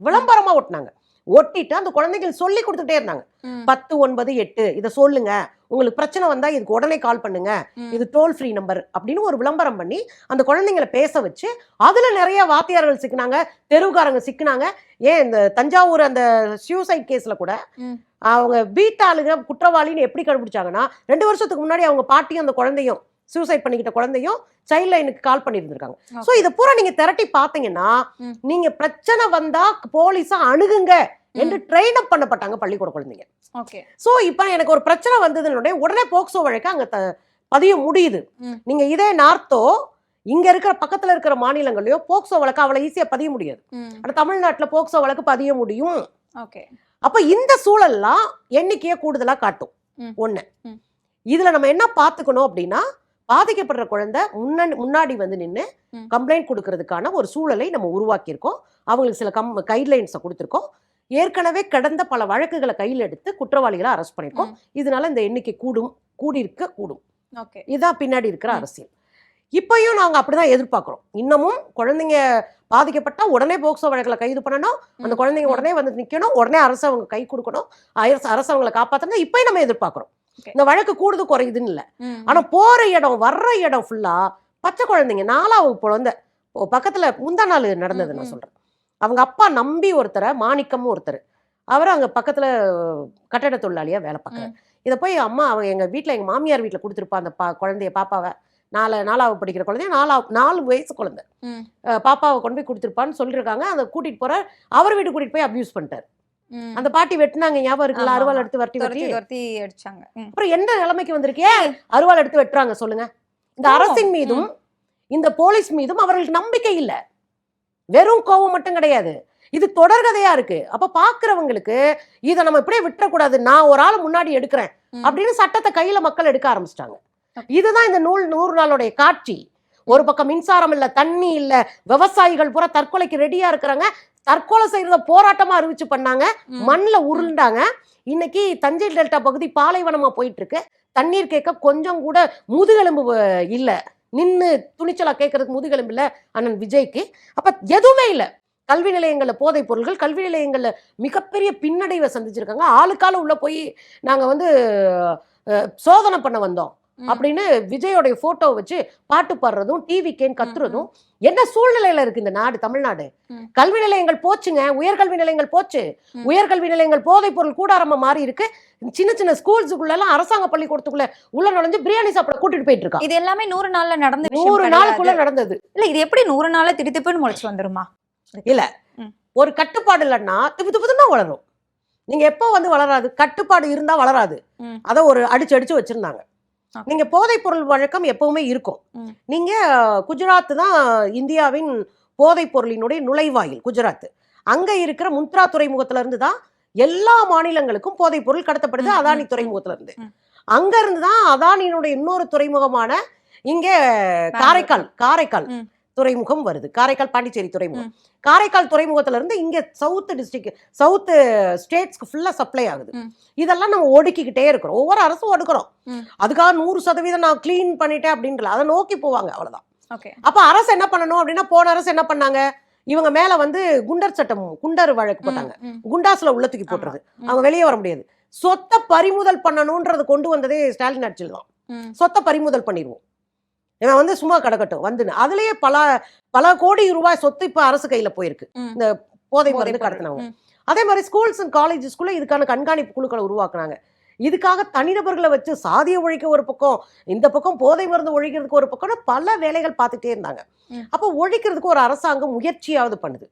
விளம்பரமா ஒட்டினாங்க. ஒட்டிட்டு அந்த குழந்தைகள் சொல்லி கொடுத்துட்டே இருந்தாங்க, 1098 இதை சொல்லுங்க, உங்களுக்கு பிரச்சனை வந்தா இதுக்கு உடனே கால் பண்ணுங்க, இது டோல் ஃப்ரீ நம்பர் அப்படின்னு ஒரு விளம்பரம் பண்ணி அந்த குழந்தைங்களை பேச வச்சு அதுல நிறைய வாத்தியார்கள் சிக்கினாங்க, தெருவுக்காரங்க சிக்கினாங்க. ஏன் இந்த தஞ்சாவூர் அந்த சூசைட் கேஸ்ல கூட அவங்க வீட்டாளுங்க குற்றவாளின்னு எப்படி கண்டுபிடிச்சாங்கன்னா, 2 வருஷத்துக்கு முன்னாடி அவங்க பாட்டியும் அந்த குழந்தையும் சூசைட் பண்ணிக்கிட்ட குழந்தையும் சைல்ட் லைனுக்கு கால் பண்ணியிருந்திருக்காங்க. சோ இதை பூரா நீங்க திரட்டி பாத்தீங்கன்னா, நீங்க பிரச்சனை வந்தா போலீஸா அணுகுங்க என்று ட்ரெயின் அப் பண்ணப்பட்டாங்க பள்ளிக்கூட குழந்தைங்க. சோ இப்ப எனக்கு ஒரு பிரச்சனை வந்ததுன்னு உடனே போக்சோ வழக்கு அங்க பதிய முடியுது. நீங்க இதே நார்த்தோ இங்க இருக்கிற பக்கத்துல இருக்கிற மாநிலங்களையோ போக்சோ வழக்கு அவ்வளவு ஈஸியா பதிய முடியாது. ஆனா தமிழ்நாட்டுல போக்சோ வழக்கு பதிய முடியும். அப்ப இந்த சூழல்லாம் எண்ணிக்கையை கூடுதலா காட்டும். ஒண்ணு இதுல நம்ம என்ன பாத்துக்கணும் அப்படின்னா, பாதிக்கப்படுற குழந்தை முன்னாடி வந்து நின்று கம்ப்ளைண்ட் கொடுக்கறதுக்கான ஒரு சூழலை நம்ம உருவாக்கி இருக்கோம். அவங்களுக்கு சில கைட்லைன்ஸை கொடுத்துருக்கோம். ஏற்கனவே கடந்த பல வழக்குகளை கையில் எடுத்து குற்றவாளிகளை அரெஸ்ட் பண்ணிருக்கோம். இதனால இந்த எண்ணிக்கை கூடும். இதுதான் பின்னாடி இருக்கிற அரசியல். இப்பயும் நாங்க அப்படிதான் எதிர்பார்க்கிறோம். இன்னமும் குழந்தைங்க பாதிக்கப்பட்டா உடனே போக்சோ வழக்குல கைது பண்ணணும், அந்த குழந்தைங்க உடனே வந்து நிக்கணும், உடனே அரசு அவங்க கை கொடுக்கணும், அரசு அவங்களை காப்பாற்றணும். இப்பயும் நம்ம எதிர்பார்க்கிறோம். இந்த வழக்கு கூடுது குறையுதுன்னு இல்லை. ஆனா போற இடம் வர்ற இடம் ஃபுல்லா பச்சை குழந்தைங்க. 4ஆம் வகுப்பு குழந்தை பக்கத்துல முந்தா நாள் நடந்தது நான் சொல்றேன். அவங்க அப்பா நம்பி ஒருத்தரை, மாணிக்கம் ஒருத்தர், அவர் அங்க பக்கத்துல கட்டட தொழிலாளியா வேலை பார்க்கறாரு. இதை போய் அம்மா அவங்க எங்க வீட்டுல எங்க மாமியார் வீட்டுல கொடுத்துருப்பா அந்த குழந்தைய, பாப்பாவை 4ஆவது படிக்கிற குழந்தைய, 4 வயசு குழந்தை, பாப்பாவை கொண்டு போய் கொடுத்துருப்பான்னு சொல்லிருக்காங்க. அதை கூட்டிட்டு போற அவர் வீட்டு கூட்டிட்டு போய் அபியூஸ் பண்ணிட்டாரு. அந்த பாட்டி வெட்டினாங்க, ஞாபகம் இருக்குல்ல, அருவாள் எடுத்து வரட்டி அடிச்சாங்க. அப்புறம் எந்த நிலைமைக்கு வந்திருக்கே, அருவாள் எடுத்து வெட்டுறாங்க சொல்லுங்க. இந்த அரசின் மீதும் இந்த போலீஸ் மீதும் அவர்களுக்கு நம்பிக்கை இல்ல, வெறும் கோபம் மட்டும் கிடையாது, இது தொடர்கதையா இருக்கு. அப்ப பாக்குறவங்களுக்கு இதை நம்ம இப்படியே விட்டுறக்கூடாது, நான் ஒரு ஆள் முன்னாடி எடுக்கிறேன் அப்படின்னு சட்டத்தை கையில மக்கள் எடுக்க ஆரம்பிச்சிட்டாங்க. இதுதான் இந்த 100 நாளுடைய காட்சி. ஒரு பக்கம் மின்சாரம் இல்ல, தண்ணி இல்ல, விவசாயிகள் பூரா தற்கொலைக்கு ரெடியா இருக்கிறாங்க. தற்கொலை செய்யறத போராட்டமா அறிவிச்சு பண்ணாங்க, மண்ணில் உருண்டாங்க. இன்னைக்கு தஞ்சை டெல்டா பகுதி பாலைவனமா போயிட்டு இருக்கு. தண்ணீர் கேட்க கொஞ்சம் கூட முதுகெலும்பு இல்ல, நின்று துணிச்சலா கேட்கறதுக்கு முதுகெலும்பு இல்ல அண்ணன் விஜய்க்கு. அப்ப எதுவுமே இல்ல. கல்வி நிலையங்கள்ல போதைப் பொருள்கள், கல்வி நிலையங்கள்ல மிகப்பெரிய பின்னடைவை சந்திச்சிருக்காங்க. ஆளுக்கால உள்ள போய் நாங்க வந்து சோதனை பண்ண வந்தோம், அப்படின்னு விஜயோடைய போட்டோ வச்சு பாட்டு பாடுறதும் டிவிக்கேன்னு கத்துறதும் என்ன சூழ்நிலையில இருக்கு இந்த நாடு, தமிழ்நாடு? கல்வி நிலையங்கள் போச்சுங்க, உயர்கல்வி நிலையங்கள் போச்சு. உயர்கல்வி நிலையங்கள் போதைப் பொருள் கூடாரமா மாறி இருக்கு. சின்ன சின்ன ஸ்கூல்ஸுக்குள்ள எல்லாம் அரசாங்க பள்ளிக்கூடத்துக்குள்ள உள்ள நுழைஞ்சு பிரியாணி சாப்பிட கூட்டிட்டு போயிட்டு இருக்கான். இது எல்லாமே 100 நாள்ல நடந்த 100 நாளுக்குள்ள நடந்தது இல்ல. இது எப்படி 100 நாள்ல திடுதிப்புன்னு முளைச்சு வந்துருமா? இல்ல, ஒரு கட்டுப்பாடு இல்லைன்னா திப்பு வளரும். நீங்க எப்போ வந்து வளராது, கட்டுப்பாடு இருந்தா வளராது. அத ஒரு அடிச்சு வச்சிருந்தாங்க. நீங்க போதைப் பொருள் வழக்கம் எப்பவுமே இருக்கும். நீங்க குஜராத் தான் இந்தியாவின் போதைப் பொருளினுடைய நுழைவாயில். குஜராத் அங்க இருக்கிற முந்த்ரா துறைமுகத்துல இருந்து தான் எல்லா மாநிலங்களுக்கும் போதைப் பொருள் கடத்தப்படுது. அதானி துறைமுகத்துல இருந்து, அங்க இருந்து தான் அதானியினுடைய இன்னொரு துறைமுகமான இங்க காரைக்கால் துறைமுகம் வருது. காரைக்கால் பாண்டிச்சேரி துறைமுகம். காரைக்கால் துறைமுகத்துல இருந்து இங்க சவுத் ஸ்டேட்ஸ்க்கு ஃபுல்லா சப்ளை ஆகுது. இதெல்லாம் நம்ம ஒடுக்கிக்கிட்டே இருக்கிறோம். ஒவ்வொரு அரசும் ஒடுக்கிறோம். அதுக்காக 100% நான் கிளீன் பண்ணிட்டேன் அப்படின்றல, அதை நோக்கி போவாங்க, அவ்வளவுதான். அப்ப அரசு என்ன பண்ணணும் அப்படின்னா, போன அரசு என்ன பண்ணாங்க, இவங்க மேல வந்து குண்டர் வழக்கு போட்டாங்க. குண்டாஸ்ல உள்ள தூக்கி போட்டுறது, அவங்க வெளியே வர முடியாது. சொத்தை பறிமுதல் பண்ணணும்ன்றது கொண்டு வந்ததே ஸ்டாலின் ஆட்சியில் தான். சொத்தை பறிமுதல் பண்ணிடுவோம், இவன் வந்து சும்மா கிடக்கட்டும் வந்துன்னு. அதுலயே பல கோடி ரூபாய் சொத்து இப்ப அரசு கையில போயிருக்கு இந்த போதை மருந்து கடத்தினவங்க. அதே மாதிரி ஸ்கூல்ஸ் அண்ட் காலேஜஸ்குள்ள இதுக்கான கண்காணிப்பு குழுக்களை உருவாக்குனாங்க. இதுக்காக தனிநபர்களை வச்சு சாதிய ஒழிக்க ஒரு பக்கம், இந்த பக்கம் போதை மருந்து ஒழிக்கிறதுக்கு ஒரு பக்கம் பல வேலைகள் பார்த்துட்டே இருந்தாங்க. அப்போ ஒழிக்கிறதுக்கு ஒரு அரசாங்கம் முயற்சியாவது பண்ணுது,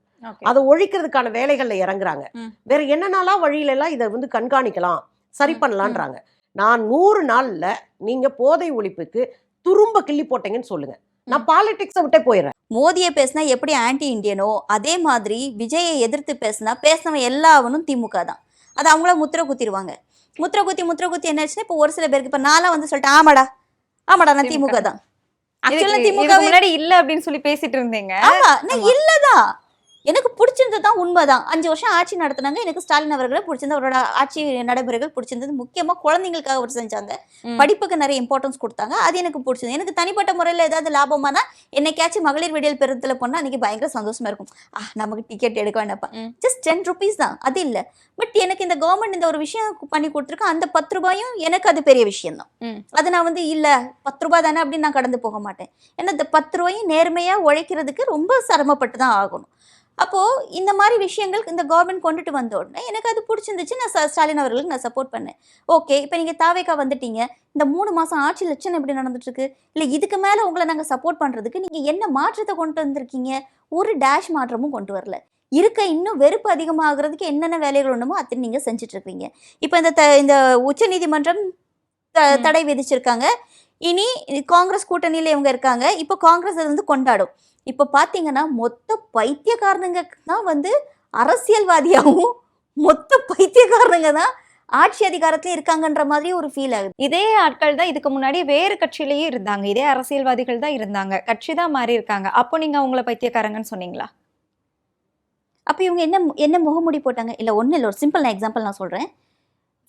அதை ஒழிக்கிறதுக்கான வேலைகள்ல இறங்குறாங்க. வேற என்னென்னலாம் வழியில எல்லாம் இதை வந்து கண்காணிக்கலாம், சரி பண்ணலான்றாங்க. நான் 100 நாள்ல நீங்க போதை ஒழிப்புக்கு துரும்ப கிள்ளி போட்டீங்கன்னு சொல்லுங்க, நான் பாலிடிக்ஸை விட்டே போயிடுறேன். மோதியை பேசினா எப்படி ஆன்டி இண்டியனோ அதே மாதிரி விஜயை எதிர்த்து பேசினவன் எல்லாவனும் திமுக தான். அது அவங்கள முத்திர குத்திடுவாங்க. முத்திர குத்தி என்னாச்சுன்னா இப்போ ஒரு சில பேருக்கு, இப்போ நான்லாம் வந்து சொல்லிட்டேன், ஆமாடா நான் திமுக தான். திமுக முன்னாடி இல்ல அப்படின்னு சொல்லி பேசிட்டு இருந்தீங்க. ஆமா, நான் இல்லதான், எனக்கு பிடிச்சிருந்தது தான், உண்மைதான். 5 வருஷம் ஆட்சி நடத்தினாங்க. எனக்கு ஸ்டாலின் அவர்களை பிடிச்சிருந்தது, அவரோட ஆட்சி நடைமுறைகள் பிடிச்சிருந்தது. முக்கியமா குழந்தைங்களுக்காக அவர் செஞ்சாங்க, படிப்புக்கு நிறைய இம்பார்ட்டன்ஸ் கொடுத்தாங்க, அது எனக்கு பிடிச்சது. எனக்கு தனிப்பட்ட முறையில் ஏதாவது லாபமானா, என்னைக்காச்சும் மகளிர் விடியல் பெருத்துல போனா அன்னைக்கு பயங்கர சந்தோஷமா இருக்கும். நமக்கு டிக்கெட் எடுக்க வேண்டாப்பா, ஜஸ்ட் 10 rupees தான், அது இல்லை. பட் எனக்கு இந்த கவர்மெண்ட் இந்த ஒரு விஷயம் பண்ணி கொடுத்துருக்கு, அந்த 10 ரூபாயும் எனக்கு அது பெரிய விஷயம் தான். அது நான் வந்து இல்ல 10 ரூபாய் தானே அப்படின்னு நான் கடந்து போக மாட்டேன். ஏன்னா இந்த 10 ரூபாயும் நேர்மையா உழைக்கிறதுக்கு ரொம்ப சிரமப்பட்டு தான் ஆகணும். அப்போ இந்த மாதிரி விஷயங்கள் இந்த கவர்மெண்ட் கொண்டுட்டு வந்த உடனே எனக்கு அது பிடிச்சிருந்துச்சு. நான் ஸ்டாலின் அவர்களுக்கு நான் சப்போர்ட் பண்ணேன். ஓகே, இப்போ நீங்க தாவேக்கா வந்துட்டீங்க, இந்த 3 மாசம் ஆட்சி லட்சணம் எப்படி நடந்துட்டு இருக்கு, இல்ல இதுக்கு மேல உங்களை நாங்க சப்போர்ட் பண்றதுக்கு நீங்க என்ன மாற்றத்தை கொண்டு வந்திருக்கீங்க? ஒரு டேஷ் மாற்றமும் கொண்டு வரல. இருக்க இன்னும் வெறுப்பு அதிகமாகிறதுக்கு என்னென்ன வேலைகள் ஒண்ணுமோ அத்தனை நீங்க செஞ்சுட்டு இருக்கீங்க. இப்போ இந்த உச்ச நீதிமன்றம் தடை விதிச்சிருக்காங்க. இனி காங்கிரஸ் கூட்டணியில இவங்க இருக்காங்க. இப்போ காங்கிரஸ் அது வந்து கொண்டாடும். இப்போ பார்த்தீங்கன்னா மொத்த பைத்தியக்காரனுங்க தான் வந்து அரசியல்வாதியாகவும், மொத்த பைத்தியக்காரனுங்க தான் ஆட்சி அதிகாரத்துல இருக்காங்கன்ற மாதிரி ஒரு ஃபீல் ஆகுது. இதே ஆட்கள் தான் இதுக்கு முன்னாடி வேறு கட்சியிலேயே இருந்தாங்க, இதே அரசியல்வாதிகள் தான் இருந்தாங்க, கட்சி தான் மாறி இருக்காங்க. அப்போ நீங்க அவங்கள பைத்தியக்காரங்கன்னு சொன்னீங்களா? அப்போ இவங்க என்ன முகமூடி போட்டாங்க? இல்லை ஒன்றும் இல்லை, ஒரு சிம்பிள் எக்ஸாம்பிள் நான் சொல்கிறேன்.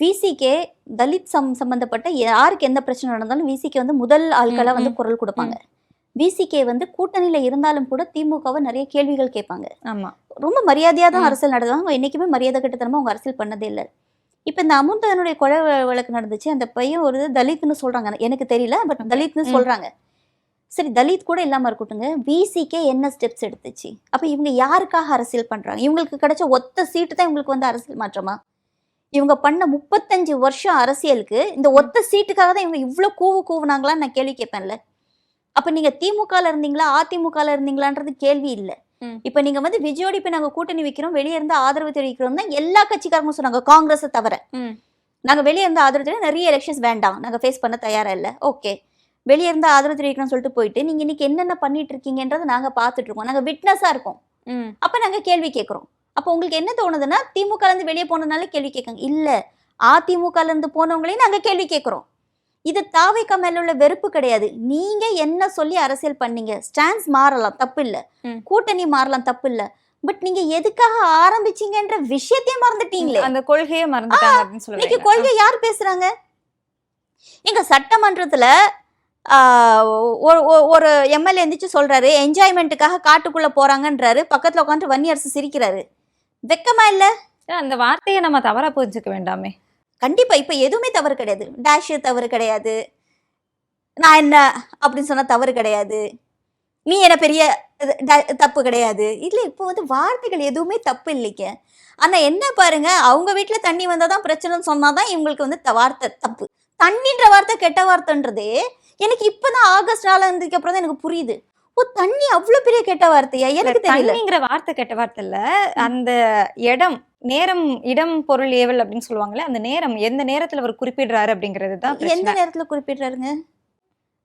விசிகே தலித் சம்பந்தப்பட்ட யாருக்கு எந்த பிரச்சனை நடந்தாலும் விசிகே வந்து முதல் ஆட்களை வந்து குரல் கொடுப்பாங்க. விசிகே வந்து கூட்டணியில இருந்தாலும் கூட திமுகவை நிறைய கேள்விகள் கேட்பாங்க. ஆமா, ரொம்ப மரியாதையாக தான் அரசியல் நடத்துவாங்க. என்னைக்குமே மரியாதை கட்டத்தனமா அவங்க அரசியல் பண்ணதே இல்லை. இப்போ இந்த அமுதனுடைய கொலை வழக்கு நடந்துச்சு, அந்த பையன் ஒரு தலித்னு சொல்றாங்க, எனக்கு தெரியல, பட் தலித்னு சொல்றாங்க. சரி, தலித் கூட இல்லாம இருக்கட்டுங்க, விசிகே என்ன ஸ்டெப்ஸ் எடுத்துச்சு? அப்ப இவங்க யாருக்காக அரசியல் பண்றாங்க? இவங்களுக்கு கிடைச்ச ஒத்த சீட்டு தான் இவங்களுக்கு வந்து அரசியல் மாற்றமா? இவங்க பண்ண 35 வருஷம் அரசியலுக்கு இந்த ஒத்த சீட்டுக்காக தான் இவங்க இவ்வளவு கூவுனாங்களான்னு நான் கேள்வி கேட்பேன்ல. அப்ப நீங்க திமுகல இருந்தீங்களா அதிமுகல இருந்தீங்களான்றது கேள்வி இல்லை. இப்ப நீங்க வந்து விஜயோட இப்ப நாங்க கூட்டணி வைக்கிறோம், வெளியே இருந்து ஆதரவு தெரிவிக்கிறோம் தான் எல்லா கட்சிக்காரங்களும் சொன்னாங்க, காங்கிரஸ் தவிர. நாங்க வெளியே இருந்து ஆதரவு தெரியும், நிறைய எலெக்ஷன்ஸ் வேண்டாம், நாங்க ஃபேஸ் பண்ண தயாரா இல்லை. ஓகே, வெளியே இருந்து ஆதரவு தெரிவிக்கணும்னு சொல்லிட்டு போயிட்டு நீங்க இன்னைக்கு என்னென்ன பண்ணிட்டு இருக்கீங்கன்றதை நாங்க பார்த்துட்டு இருக்கோம், நாங்க விட்னஸா இருக்கோம். அப்ப நாங்க கேள்வி கேட்கிறோம். அப்போ உங்களுக்கு என்ன தோணுதுன்னா, திமுக இருந்து வெளியே போனதுனால கேள்வி கேட்காங்க? இல்ல, அதிமுக இருந்து போனவங்களையும் நாங்க கேள்வி கேட்கிறோம். இது தாவேக்கா மேல உள்ள வெறுப்பு கிடையாது. நீங்க என்ன சொல்லி அரசியல் பண்ணீங்க, ஸ்டாண்ட்ஸ் மாறலாம், தப்பு இல்ல, கூட்டணி மாறலாம், தப்பு இல்ல, பட் நீங்க எதுக்காக ஆரம்பிச்சீங்கன்ற விஷயத்தையே மறந்துட்டீங்களே, அந்த கொள்கையை மறந்துட்டாங்க அப்படின்னு சொல்லுவாங்க. இன்னைக்கு கொள்கை யார் பேசுறாங்க? எங்க சட்டமன்றத்துல ஒரு எம்எல்ஏ எந்திரிச்சு சொல்றாரு, என்ஜாய்மெண்ட்டுக்காக காட்டுக்குள்ள போறாங்கன்றாரு, பக்கத்துல உட்காந்து வன்னியரசு சிரிக்கிறாரு. வெக்கமா இல்ல? அந்த வார்த்தையை நம்ம தவறா புரிஞ்சுக்க வேண்டாமே. கண்டிப்பா இப்ப எதுவுமே தவறு கிடையாது, டேஷ் தவறு கிடையாது. நான் என்ன அப்படின்னு சொன்னா தவறு கிடையாது, நீ என்ன பெரிய தப்பு கிடையாது. இல்லை, இப்போ வந்து வார்த்தைகள் எதுவுமே தப்பு இல்லைங்க. ஆனா என்ன பாருங்க, அவங்க வீட்டுல தண்ணி வந்தாதான் பிரச்சனைன்னு சொன்னாதான் இவங்களுக்கு வந்து வார்த்தை தப்பு. தண்ணின்ற வார்த்தை கெட்ட வார்த்தைன்றதே எனக்கு இப்பதான் ஆகஸ்ட் 4 அப்புறம் தான் எனக்கு புரியுது. ஓ, தண்ணி அவ்வளவு பெரிய கெட்ட வார்த்தையா? எனக்கு தெரியல. தண்ணிங்கிற வார்த்தை கெட்ட வார்த்தை இல்ல, அந்த இடம், நேரம், இடம், பொருள், ஏவல் அப்படின்னு சொல்லுவாங்கல்ல, அந்த நேரம் எந்த நேரத்துல அவர் குறிப்பிடுறாரு அப்படிங்கிறது தான் எந்த பிரச்சனை. நேரத்துல குறிப்பிடுறாருங்க?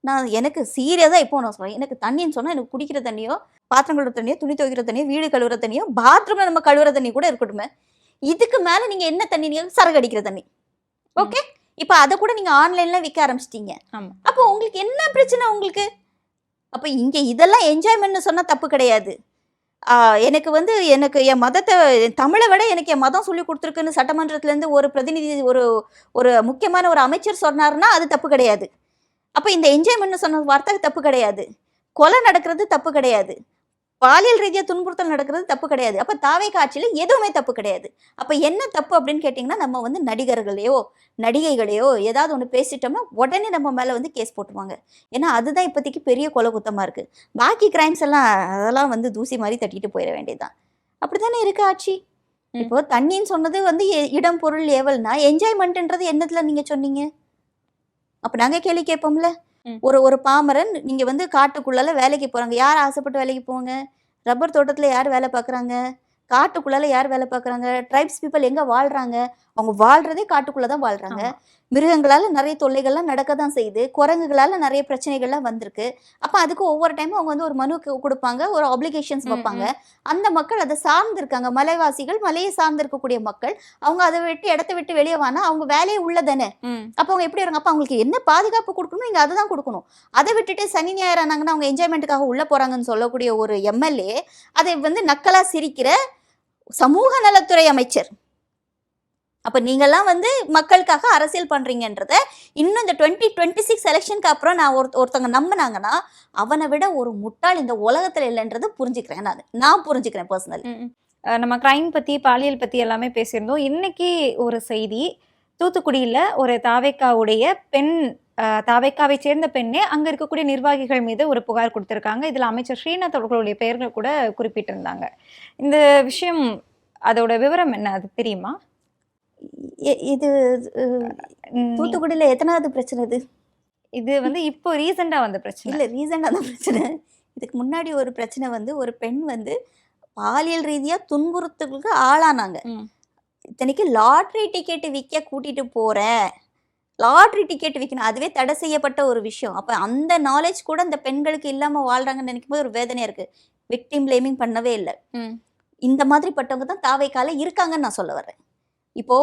நான் எனக்கு சீரியஸா இப்போ நான் சொல்றேன், எனக்கு தண்ணின்னு சொன்னா எனக்கு குடிக்கிற தண்ணியோ, பாத்திரம் கழுவுற தண்ணியோ, துணி துவைக்கிற தண்ணியோ, வீடு கழுவுற தண்ணியோ, பாத்ரூம்ல நம்ம கழுவுற தண்ணி கூட இருக்கட்டுமே. இதுக்கு மேல நீங்க என்ன தண்ணி? நீங்க சரக்கு அடிக்கிற தண்ணி. ஓகே, இப்ப அதை கூட நீங்க ஆன்லைன்ல விற்க ஆரம்பிச்சிட்டீங்க. ஆமா. அப்போ உங்களுக்கு என்ன பிரச்சனை உங்களுக்கு? அப்ப இங்க இதெல்லாம் என்ஜாய்மெண்ட்னு சொன்னா தப்பு கிடையாது. எனக்கு வந்து எனக்கு என் மதத்தை, தமிழை விட எனக்கு என் மதம் சொல்லி கொடுத்துருக்குன்னு சட்டமன்றத்துல இருந்து ஒரு பிரதிநிதி, ஒரு முக்கியமான ஒரு அமைச்சர் சொன்னாருன்னா அது தப்பு கிடையாது. அப்ப இந்த என்ஜாய்மெண்ட்னு சொன்ன வார்த்தை தப்பு கிடையாது. கொலை நடக்கிறது தப்பு கிடையாது, பாலியல் ரீதியா துன்புறுத்தல் நடக்கிறது தப்பு கிடையாது. அப்ப தாவேகா ஆட்சியில எதுவுமே தப்பு கிடையாது. அப்ப என்ன தப்பு அப்படின்னு கேட்டீங்கன்னா, நம்ம வந்து நடிகர்களையோ நடிகைகளையோ ஏதாவது ஒன்று பேசிட்டோம்னா உடனே நம்ம மேல வந்து கேஸ் போட்டுருவாங்க. ஏன்னா அதுதான் இப்போதைக்கு பெரிய கொலை குத்தமா இருக்கு. பாக்கி கிரைம்ஸ் எல்லாம் அதெல்லாம் வந்து தூசி மாதிரி தட்டிட்டு போயிட வேண்டியதுதான். அப்படித்தானே இருக்கு ஆட்சி. இப்போ தண்ணின்னு சொன்னது வந்து இடம், பொருள், ஏவல்னா என்ஜாய்மெண்ட்ன்றது என்னதுல நீங்க சொன்னீங்க? அப்ப நாங்க கேள்வி கேட்போம்ல. ஒரு பாமரன் நீங்க வந்து காட்டுக்குள்ளால வேலைக்கு போறாங்க. யார் ஆசைப்பட்டு வேலைக்கு போவாங்க? ரப்பர் தோட்டத்துல யார் வேலை பார்க்குறாங்க? காட்டுக்குள்ளால யார் வேலை பார்க்குறாங்க? ட்ரைப்ஸ் பீப்புள் எங்க வாழ்றாங்க? அவங்க வாழ்றதே காட்டுக்குள்ளதான் வாழ்றாங்க. மிருகங்களால நிறைய தொல்லைகள்லாம் நடக்க தான் செய்யுது. குரங்குகளால நிறைய பிரச்சனைகள்லாம் வந்திருக்கு. அப்ப அதுக்கு ஒவ்வொரு டைமும் அவங்க வந்து ஒரு மனு கொடுப்பாங்க, ஒரு ஆப்ளிகேஷன்ஸ் வைப்பாங்க. அந்த மக்கள் அதை சார்ந்து இருக்காங்க. மலைவாசிகள், மலையை சார்ந்து இருக்கக்கூடிய மக்கள், அவங்க அதை விட்டு இடத்த விட்டு வெளியே வானா அவங்க வேலையே உள்ளதானே. அப்ப அவங்க எப்படி இருங்க? அப்ப அவங்களுக்கு என்ன பாதுகாப்பு கொடுக்கணும், நீங்க அதை தான் கொடுக்கணும். அதை விட்டுட்டு சனி ஞாயிறு ஆனாங்கன்னா அவங்க என்ஜாய்மெண்ட்டுக்காக உள்ள போறாங்கன்னு சொல்லக்கூடிய ஒரு எம்எல்ஏ அதை வந்து நக்கலா சிரிக்கிற சமூக நலத்துறை அமைச்சர். அப்ப நீங்கெல்லாம் வந்து மக்களுக்காக அரசியல் பண்றீங்கன்றத இன்னும் இந்த 2026 எலெக்ஷனுக்கு அப்புறம் நான் ஒருத்தவங்க நம்பினாங்கன்னா அவனை விட ஒரு முட்டாள் இந்த உலகத்துல இல்லைன்றது புரிஞ்சுக்கிறேன். நான் புரிஞ்சுக்கிறேன் பர்சனலி. நம்ம கிரைம் பத்தி, பாலியல் பத்தி எல்லாமே பேசியிருந்தோம். இன்னைக்கு ஒரு செய்தி, தூத்துக்குடியில ஒரு தாவேக்காவுடைய பெண், தாவேக்காவை சேர்ந்த பெண்ணே அங்க இருக்கக்கூடிய நிர்வாகிகள் மீது ஒரு புகார் கொடுத்திருக்காங்க. இதுல அமைச்சர் ஸ்ரீநாத் அவர்களுடைய பெயர்கள் கூட குறிப்பிட்டிருந்தாங்க. இந்த விஷயம், அதோட விவரம் என்ன, அது தெரியுமா? இது தூத்துக்குடியில எத்தனாவது பிரச்சனை இது? இது வந்து இப்போ ரீசெண்டா வந்த பிரச்சனை இல்ல, ரீசெண்டா தான் பிரச்சனை. இதுக்கு முன்னாடி ஒரு பிரச்சனை வந்து ஒரு பெண் வந்து பாலியல் ரீதியா துன்புறுத்தலுக்கு ஆளானாங்க. இத்தனைக்கு லாட்ரி டிக்கெட் விற்க கூட்டிட்டு போறேன், லாட்ரி டிக்கெட் விற்கணும், அதுவே தடை செய்யப்பட்ட ஒரு விஷயம். அப்ப அந்த நாலேஜ் கூட அந்த பெண்களுக்கு இல்லாம வாழ்றாங்கன்னு நினைக்கும் போது ஒரு வேதனையா இருக்கு. விக்டிம் பிளேமிங் பண்ணவே இல்லை. இந்த மாதிரி பட்டவங்க தான் தாவேக்கால இருக்காங்கன்னு நான் சொல்ல வர்றேன். இப்போ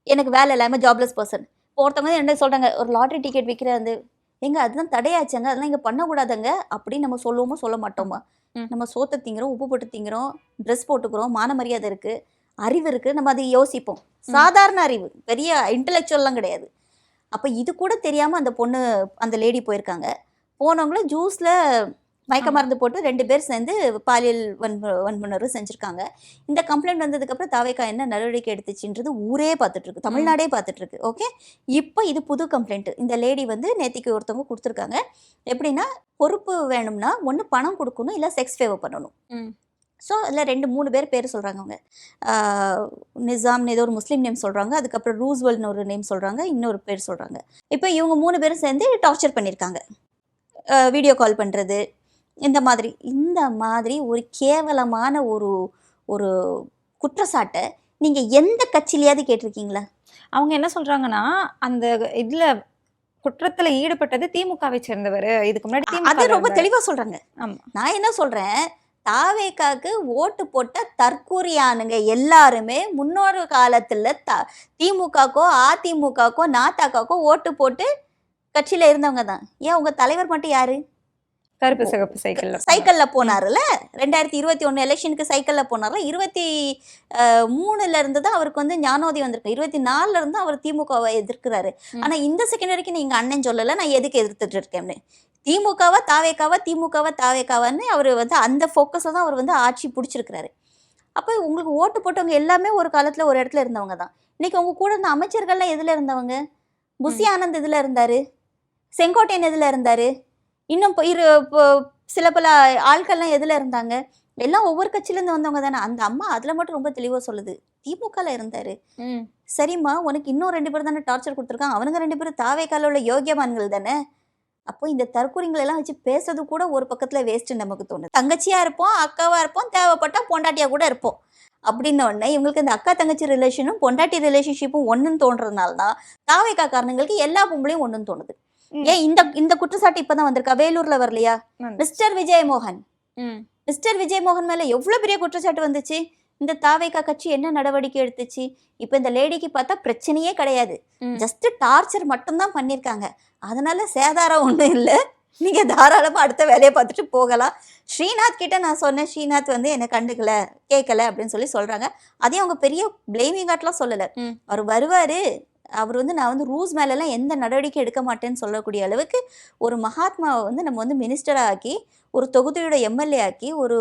எனக்கு வேலை இல்லாம ஜாப்லெஸ் பர்சன், ஒருத்தவங்க என்ன சொல்றாங்க, ஒரு லாட்ரி டிக்கெட் விற்கிற அந்த எங்க அதுதான் தடையாச்சுங்க, அதெல்லாம் இங்க பண்ணக்கூடாதுங்க அப்படின்னு நம்ம சொல்லுவோமோ சொல்ல மாட்டோமா? நம்ம சோத்தை திங்கிறோம், உப்பு போட்டு திங்கிறோம், ட்ரெஸ் போட்டுக்கிறோம், மான மரியாதை இருக்கு, அறிவு இருக்கு, நம்ம அதை யோசிப்போம். சாதாரண அறிவு, பெரிய இன்டெலெக்சுவல்லாம் கிடையாது. அப்ப இது கூட தெரியாம அந்த பொண்ணு, அந்த லேடி போயிருக்காங்க. போனவங்கள ஜூஸ்ல மயக்க மருந்து போட்டு 2 பேர் சேர்ந்து பாலியல் வன்புணர்வு செஞ்சுருக்காங்க. இந்த கம்ப்ளைண்ட் வந்ததுக்கப்புறம் தாவேக்கா என்ன நடவடிக்கை எடுத்துச்சுன்றது ஊரே பார்த்துட்டு இருக்கு, தமிழ்நாடே பார்த்துட்டு இருக்கு. ஓகே, இப்போ இது புது கம்ப்ளைண்ட். இந்த லேடி வந்து நேத்திக்கு ஒருத்தவங்க கொடுத்துருக்காங்க. எப்படின்னா, பொறுப்பு வேணும்னா ஒன்று பணம் கொடுக்கணும், இல்லை செக்ஸ் ஃபேவர் பண்ணணும். ஸோ அதில் 2-3 பேர் சொல்கிறாங்க. அவங்க நிசாம்னு ஏதோ ஒரு முஸ்லீம் நேம் சொல்கிறாங்க, அதுக்கப்புறம் ரூஸ்வெல்னு ஒரு நேம் சொல்கிறாங்க, இன்னொரு பேர் சொல்கிறாங்க. இப்போ இவங்க 3 பேரும் சேர்ந்து டார்ச்சர் பண்ணியிருக்காங்க. வீடியோ கால் பண்ணுறது, இந்த மாதிரி ஒரு கேவலமான ஒரு குற்றச்சாட்டை நீங்கள் எந்த கட்சியிலையாவது கேட்டிருக்கீங்களா? அவங்க என்ன சொல்றாங்கன்னா, அந்த இதுல குற்றத்துல ஈடுபட்டது திமுகவை சேர்ந்தவர், இதுக்கு முன்னாடி அது ரொம்ப தெளிவா சொல்றாங்க. ஆமா, நான் என்ன சொல்றேன், தாவேக்காக்கு ஓட்டு போட்ட தற்கூரியானுங்க எல்லாருமே முன்னொரு காலத்துல திமுகக்கோ அதிமுகக்கோ நாத்தாக்காக்கோ ஓட்டு போட்டு கட்சியில இருந்தவங்க தான். ஏன் உங்க தலைவர் மட்டும் யாரு? கருப்பு சிகப்பு சைக்கிள்ல போனாருல, 2021 எலெக்ஷனுக்கு சைக்கிள்ல போனார்ல. 23ல இருந்து தான் அவருக்கு வந்து ஞானோதயம் வந்திருக்கு. 24ல இருந்து அவர் திமுகவை எதிர்க்கிறாரு. ஆனா இந்த செகண்ட் வரைக்கும் நீங்க அண்ணன் சொல்லல நான் எதுக்கு எதிர்த்துட்டு இருக்கேன்னு. திமுகவா தாவேக்காவான்னு அவர் வந்து அந்த ஃபோக்கஸ்ல தான் அவர் வந்து ஆட்சி பிடிச்சிருக்கிறாரு. அப்போ உங்களுக்கு ஓட்டு போட்டவங்க எல்லாமே ஒரு காலத்துல ஒரு இடத்துல இருந்தவங்க தான். இன்னைக்கு உங்க கூட இருந்த அமைச்சர்கள்லாம் எதுல இருந்தவங்க? புசி ஆனந்த் எதுல இருந்தாரு? செங்கோட்டையன் எதுல இருந்தாரு? இன்னும் சில பல ஆட்கள்லாம் எதுல இருந்தாங்க? எல்லாம் ஒவ்வொரு கட்சியிலேருந்து வந்தவங்க தானே. அந்த அம்மா அதில் மட்டும் ரொம்ப தெளிவாக சொல்லுது, திமுகவில் இருந்தார். சரிம்மா, உனக்கு இன்னும் 2 பேர் தானே டார்ச்சர் கொடுத்துருக்காங்க, அவனுங்க 2 பேரும் தாவேக்கால உள்ள யோகியமான்கள் தானே. அப்போ இந்த தற்கொலைங்களை எல்லாம் வச்சு பேசுறது கூட ஒரு பக்கத்தில் வேஸ்ட்டுன்னு நமக்கு தோணுது. தங்கச்சியாக இருப்போம், அக்காவாக இருப்போம், தேவைப்பட்டால் பொண்டாட்டியாக கூட இருப்போம். அப்படின்ன உடனே இவங்களுக்கு இந்த அக்கா தங்கச்சி ரிலேஷனும் பொண்டாட்டி ரிலேஷன்ஷிப்பும் ஒன்றுன்னு தோன்றதுனால தான் தாவேக்கா காரணங்களுக்கு எல்லா பொம்பளையும் ஒன்றுன்னு தோணுது. ஏன் இந்த குற்றச்சாட்டு இப்பதான் வந்திருக்கா? வேலூர்ல வரலையா? மிஸ்டர் விஜயமோகன் மேல எவ்வளவு பெரிய குற்றச்சாட்டு வந்துச்சு. இந்த தாவேக்கா கட்சி என்ன நடவடிக்கை எடுத்துச்சு? இப்ப இந்த லேடிக்கு பார்த்தா பிரச்சனையே கிடையாது, ஜஸ்ட் டார்ச்சர் மட்டும்தான் பண்ணிருக்காங்க. அதனால சேதாரம் ஒண்ணும் இல்லை, நீங்க தாராளமா அடுத்த வேலையை பார்த்துட்டு போகலாம். ஸ்ரீநாத் கிட்ட நான் சொன்னேன், ஸ்ரீநாத் வந்து என்னை கண்டுக்கல கேட்கல அப்படின்னு சொல்றாங்க. அதையும் அவங்க பெரிய பிளேமிங் ஆட்லாம் சொல்லல. அவர் வருவாரு, அவர் வந்து நான் வந்து ரூல்ஸ் மேலெல்லாம் எந்த நடவடிக்கை எடுக்க மாட்டேன்னு சொல்லக்கூடிய அளவுக்கு ஒரு மகாத்மாவை வந்து நம்ம வந்து மினிஸ்டராக ஆக்கி, ஒரு தொகுதியோட எம்எல்ஏ ஆக்கி, ஒரு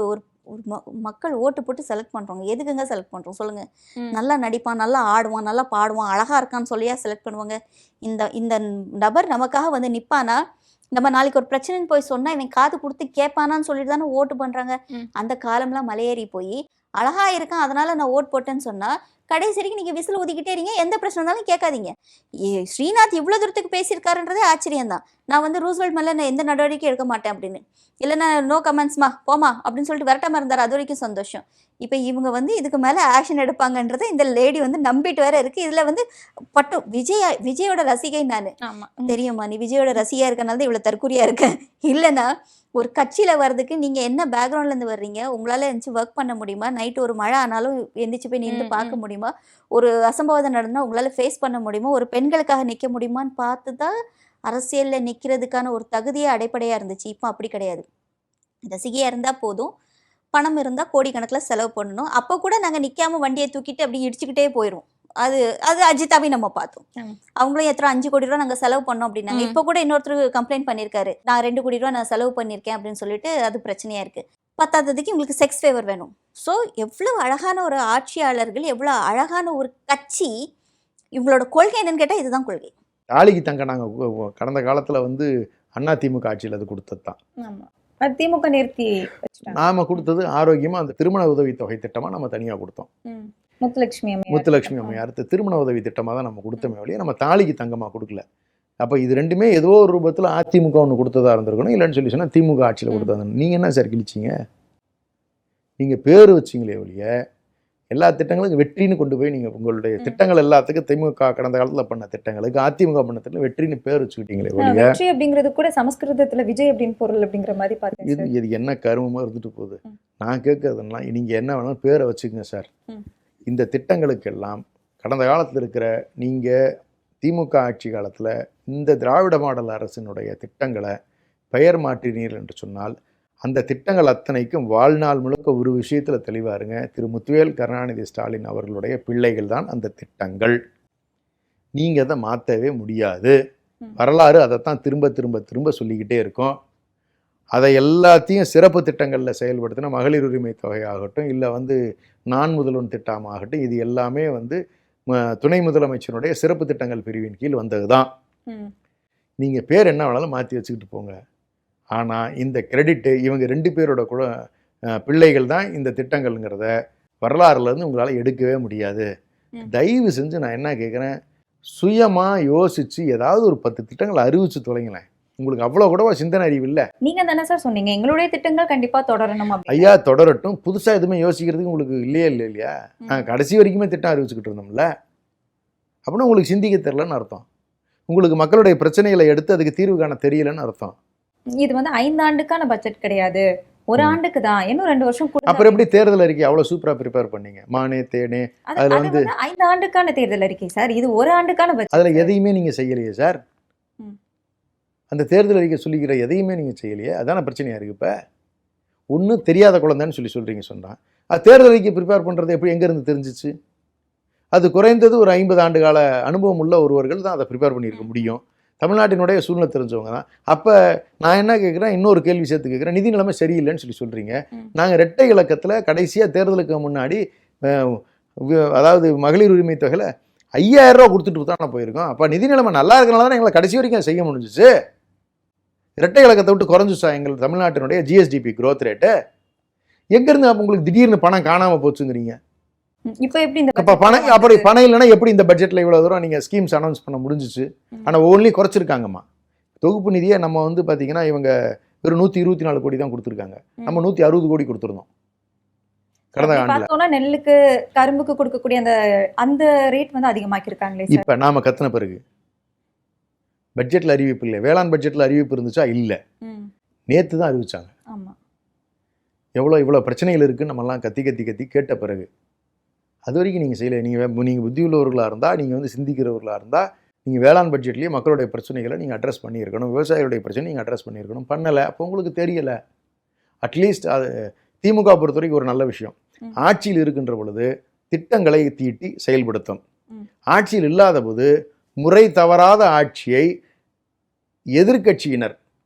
மக்கள் ஓட்டு போட்டு செலக்ட் பண்ணுறோங்க. எதுக்குங்க செலக்ட் பண்ணுறோம் சொல்லுங்கள்? நல்லா நடிப்பான், நல்லா ஆடுவான், நல்லா பாடுவான், அழகாக இருக்கான்னு சொல்லியா செலக்ட் பண்ணுவாங்க? இந்த நபர் நமக்காக வந்து நிற்பானா, நம்ம நாளைக்கு ஒரு பிரச்சனைன்னு போய் சொன்னால் இவன் காது கொடுத்து கேட்பானான்னு சொல்லிட்டு தானே ஓட்டு பண்ணுறாங்க. அந்த காலம்லாம் மலையேறி போய் அழகா இருக்கான் அதனால நான் ஓட் போட்டேன்னு சொன்னா கடைசி வரைக்கும் நீங்க விசில் ஊதிக்கிட்டே இருங்க, எந்த பிரச்சனை இருந்தாலும் கேட்காதீங்க. ஸ்ரீநாத் இவ்வளவு தூரத்துக்கு பேசியிருக்காருன்றதே ஆச்சரியம் தான். நான் வந்து ரூஸ்வெல்ட் மேல நான் எந்த நடவடிக்கை எடுக்க மாட்டேன் அப்படின்னு, இல்லைன்னா நோ கமெண்ட்ஸ்மா போமா அப்படின்னு சொல்லிட்டு விரட்டாம இருந்தார், அது வரைக்கும் சந்தோஷம். இப்போ இவங்க வந்து இதுக்கு மேலே ஆக்ஷன் எடுப்பாங்கன்றதை இந்த லேடி வந்து நம்பிட்டு வேற இருக்கு. இதுல வந்து பட்டும் விஜயோட ரசிகை நான் தெரியுமா, நீ விஜயோட ரசிகையா இருக்கனால தான் இவ்வளவு தற்கொலையா இருக்கேன். இல்லைன்னா ஒரு கட்சியில வர்றதுக்கு நீங்க என்ன பேக்ரவுண்ட்ல இருந்து வர்றீங்க, உங்களால எந்திரிச்சு ஒர்க் பண்ண முடியுமா, நைட்டு ஒரு மழை ஆனாலும் எந்திரிச்சு போய் நின்று பார்க்க முடியுமா, ஒரு அசம்பாவிதம் நடந்தா உங்களால ஃபேஸ் பண்ண முடியுமா, ஒரு பெண்களுக்காக நிற்க முடியுமான்னு பார்த்து தான் அரசியல்ல நிற்கிறதுக்கான ஒரு தகுதியே அடிப்படையா இருந்துச்சு. இப்போ அப்படி கிடையாது. ரசிகையா இருந்தா போதும், பணம் இருந்தா கோடிக்கணக்கில் செலவு பண்ணணும். அப்போ கூட நாங்க நிக்காம வண்டியை தூக்கிட்டு அப்படி இடிச்சுக்கிட்டே போயிடுவோம். அது அஜிதாவே நம்ம பார்த்தோம். அவங்களும் எத்தனை 5 கோடி ரூபா நாங்க செலவு பண்ணோம் அப்படின்னாங்க. இப்போ கூட இன்னொருத்தர் கம்ப்ளைண்ட் பண்ணியிருக்காரு, நான் 2 கோடி ரூபா நான் செலவு பண்ணியிருக்கேன் அப்படின்னு சொல்லிட்டு. அது பிரச்சனையா இருக்கு. பத்தாததுக்கு உங்களுக்கு செக்ஸ் ஃபேவர் வேணும். ஸோ எவ்வளவு அழகான ஒரு ஆட்சியாளர்கள், எவ்வளவு அழகான ஒரு கட்சி. இவங்களோட கொள்கை என்னன்னு கேட்டால் இதுதான் கொள்கை. தாலிக்கு தங்க நாங்கள் கடந்த காலத்தில் வந்து அண்ணா திமுக ஆட்சியில் அது கொடுத்தது தான். திமுக நிறுத்தி நாம கொடுத்தது ஆரோக்கியமாக அந்த திருமண உதவி தொகை திட்டமாக நம்ம தனியாக கொடுத்தோம். முத்துலட்சுமி அம்மையார் திருமண உதவி திட்டமாக தான் நம்ம கொடுத்தோமே வழியே, நம்ம தாலிக்கு தங்கமாக கொடுக்கல. அப்போ இது ரெண்டுமே ஏதோ ஒரு ரூபத்தில் அதிமுக ஒன்று கொடுத்ததா இருந்திருக்கணும், இல்லைன்னு சொல்லி சொன்னால் திமுக ஆட்சியில் கொடுத்தா. நீங்கள் என்ன சார் கிழிச்சிங்க? நீங்கள் பேர் வச்சிங்களே ஒழிய எல்லா திட்டங்களுக்கும் வெற்றின்னு கொண்டு போய் நீங்கள் உங்களுடைய திட்டங்கள் எல்லாத்துக்கும் திமுக கடந்த காலத்தில் பண்ண திட்டங்களுக்கு அதிமுக பண்ண திட்டம் வெற்றின்னு பேர் வச்சுக்கிட்டீங்களே ஒழிய, வெற்றி அப்படிங்கிறது கூட சமஸ்கிருதத்தில் விஜய் அப்படின்னு பொருள் அப்படிங்கிற மாதிரி பார்த்தேன். இது என்ன கருமமாக இருந்துட்டு போகுது. நான் கேட்கறதுலாம் நீங்கள் என்ன வேணாலும் பேரை வச்சுக்கங்க சார். இந்த திட்டங்களுக்கெல்லாம் கடந்த காலத்தில் இருக்கிற நீங்கள் திமுக ஆட்சி காலத்தில் இந்த திராவிட மாடல் அரசினுடைய திட்டங்களை பெயர் மாற்றினீர்கள் என்று சொன்னால் அந்த திட்டங்கள் அத்தனைக்கும் வாழ்நாள் முழுக்க ஒரு விஷயத்தில் தெளிவாக இருங்க. திரு முத்துவேல் கருணாநிதி ஸ்டாலின் அவர்களுடைய பிள்ளைகள் தான் அந்த திட்டங்கள். நீங்கள் அதை மாற்றவே முடியாது. வரலாறு அதைத்தான் திரும்ப திரும்ப திரும்ப சொல்லிக்கிட்டே இருக்கோம். அதை எல்லாத்தையும் சிறப்பு திட்டங்களில் செயல்படுத்தின மகளிர் உரிமை தொகையாகட்டும், இல்லை வந்து நான் முதல்வன் திட்டமாகட்டும், இது எல்லாமே வந்து துணை முதலமைச்சருடைய சிறப்பு திட்டங்கள் பிரிவின் கீழ் வந்தது தான். நீங்கள் பேர் என்ன வேணாலும் மாற்றி வச்சுக்கிட்டு போங்க. ஆனால் இந்த கிரெடிட்டு இவங்க 2 பேரோட கூட பிள்ளைகள் தான் இந்த திட்டங்கள்ங்கிறத வரலாறுலேருந்து உங்களால் எடுக்கவே முடியாது. தயவு செஞ்சு நான் என்ன கேட்குறேன், சுயமாக யோசித்து ஏதாவது ஒரு 10 திட்டங்களை அறிவிச்சு தொலைங்களேன். உங்களுக்கு அவ்வளோ கூடவா சிந்தனை அறிவு இல்லை? நீங்கள் தானே சார் சொன்னீங்க எங்களுடைய திட்டங்கள் கண்டிப்பாக தொடரணும். ஐயா தொடரட்டும். புதுசாக எதுவுமே யோசிக்கிறதுக்கு உங்களுக்கு இல்லையா? நாங்கள் கடைசி வரைக்குமே திட்டம் அறிவிச்சுக்கிட்டு இருந்தோம்ல. அப்படின்னா உங்களுக்கு சிந்திக்க தெரியலன்னு அர்த்தம். உங்களுக்கு மக்களுடைய பிரச்சனைகளை எடுத்து அதுக்கு தீர்வு காண தெரியலன்னு அர்த்தம். இது வந்து 5 ஆண்டுக்கான பட்ஜெட் கிடையாது, ஒரு ஆண்டுக்கு தான், இன்னும் 2 வருஷம். அப்புறம் எப்படி தேர்தல் அறிக்கை அவ்வளோ சூப்பராக ப்ரிப்பேர் பண்ணீங்க? மானே தேனே அதில் வந்து 5 ஆண்டுக்கான தேர்தல் அறிக்கை சார், இது ஒரு ஆண்டுக்கான பட்ஜெட். அதில் எதையுமே நீங்கள் செய்யலையே சார். அந்த தேர்தல் அறிக்கை சொல்லிக்கிற எதையுமே நீங்கள் செய்யலையே, அதான பிரச்சனையாக இருக்குது. இப்போ ஒன்றும் தெரியாத குழந்தைன்னு சொல்கிறீங்க சொன்னால் அது தேர்தல் அறிக்கை ப்ரிப்பேர் பண்ணுறது எப்படி எங்கேருந்து தெரிஞ்சிச்சு? அது குறைந்தது ஒரு 50 ஆண்டு கால அனுபவம் உள்ள ஒருவர்கள் தான் அதை ப்ரிப்பேர் பண்ணியிருக்க முடியும். தமிழ்நாட்டினுடைய சூழ்நிலை தெரிஞ்சவங்க தான். அப்போ நான் என்ன கேட்குறேன், இன்னொரு கேள்வி சேர்த்து கேட்குறேன். நிதி நிலைமை சரியில்லைன்னு சொல்கிறீங்க. நாங்கள் இரட்டை இலக்கத்தில் கடைசியாக தேர்தலுக்கு முன்னாடி அதாவது மகளிர் உரிமை தொகையில் 5000 ரூபா கொடுத்துட்டு தான் போயிருக்கோம். அப்போ நிதி நிலைமை நல்லா இருக்கனால தான் எங்களை கடைசி வரைக்கும் செய்ய முடிஞ்சிச்சு. இரட்டை இலக்கத்தை விட்டு குறைஞ்சிச்சா எங்கள் தமிழ்நாட்டினுடைய ஜிஎஸ்டிபி growth ரேட்டு? எங்கேருந்து அப்போ உங்களுக்கு திடீர்னு பணம் காணாமல் போச்சுங்கிறீங்க? இப்போ எப்படி இந்த அப்போ பணம் அப்படி பணம் இல்லைன்னா எப்படி இந்த பட்ஜெட்டில் இவ்வளோ தூரம் நீங்கள் ஸ்கீம்ஸ் அனௌன்ஸ் பண்ண முடிஞ்சிச்சு? ஆனால் ஒவ்வொன்றிலையும் குறைச்சிருக்காங்கம்மா. தொகுப்பு நிதியை நம்ம வந்து பார்த்தீங்கன்னா இவங்க வெறும் 124 கோடி தான் கொடுத்துருக்காங்க. நம்ம 160 கோடி கொடுத்துருந்தோம் கடந்த ஆண்டில். பார்த்தோம்னா நெல்லுக்கு கரும்புக்கு கொடுக்கக்கூடிய அந்த ரேட் வந்து அதிகமாக்கியிருக்காங்களே சார். இப்போ நாம கத்தின பிறகு பட்ஜெட்டில் அறிவிப்பு இல்லை. வேளாண் பட்ஜெட்டில் அறிவிப்பு இருந்துச்சா? இல்லை. நேற்று தான் அறிவிச்சாங்க. ஆமா. இவ்வளோ பிரச்சனைகள் இருக்குன்னு நம்மலாம் கத்தி கத்தி கத்தி கேட்ட பிறகு அது வரைக்கும் நீங்கள் செய்யலை. நீங்கள் புத்தி உள்ளவர்களாக இருந்தால், நீங்கள் வந்து சிந்திக்கிறவர்களாக இருந்தால், நீங்கள் வேளாண் பட்ஜெட்லேயே மக்களுடைய பிரச்சனைகளை நீங்கள் அட்ரஸ் பண்ணியிருக்கணும். விவசாயிகளுடைய பிரச்சனை நீங்கள் அட்ரஸ் பண்ணியிருக்கணும். பண்ணலை. அப்போ உங்களுக்கு தெரியலை. அட்லீஸ்ட் அது திமுக பொறுத்த வரைக்கும் ஒரு நல்ல விஷயம். ஆட்சியில் இருக்கின்ற பொழுது திட்டங்களை தீட்டி செயல்படுத்தும். ஆட்சியில் இல்லாத போது முறை தவறாத ஆட்சியை எதிர்க்கட்சியினர்,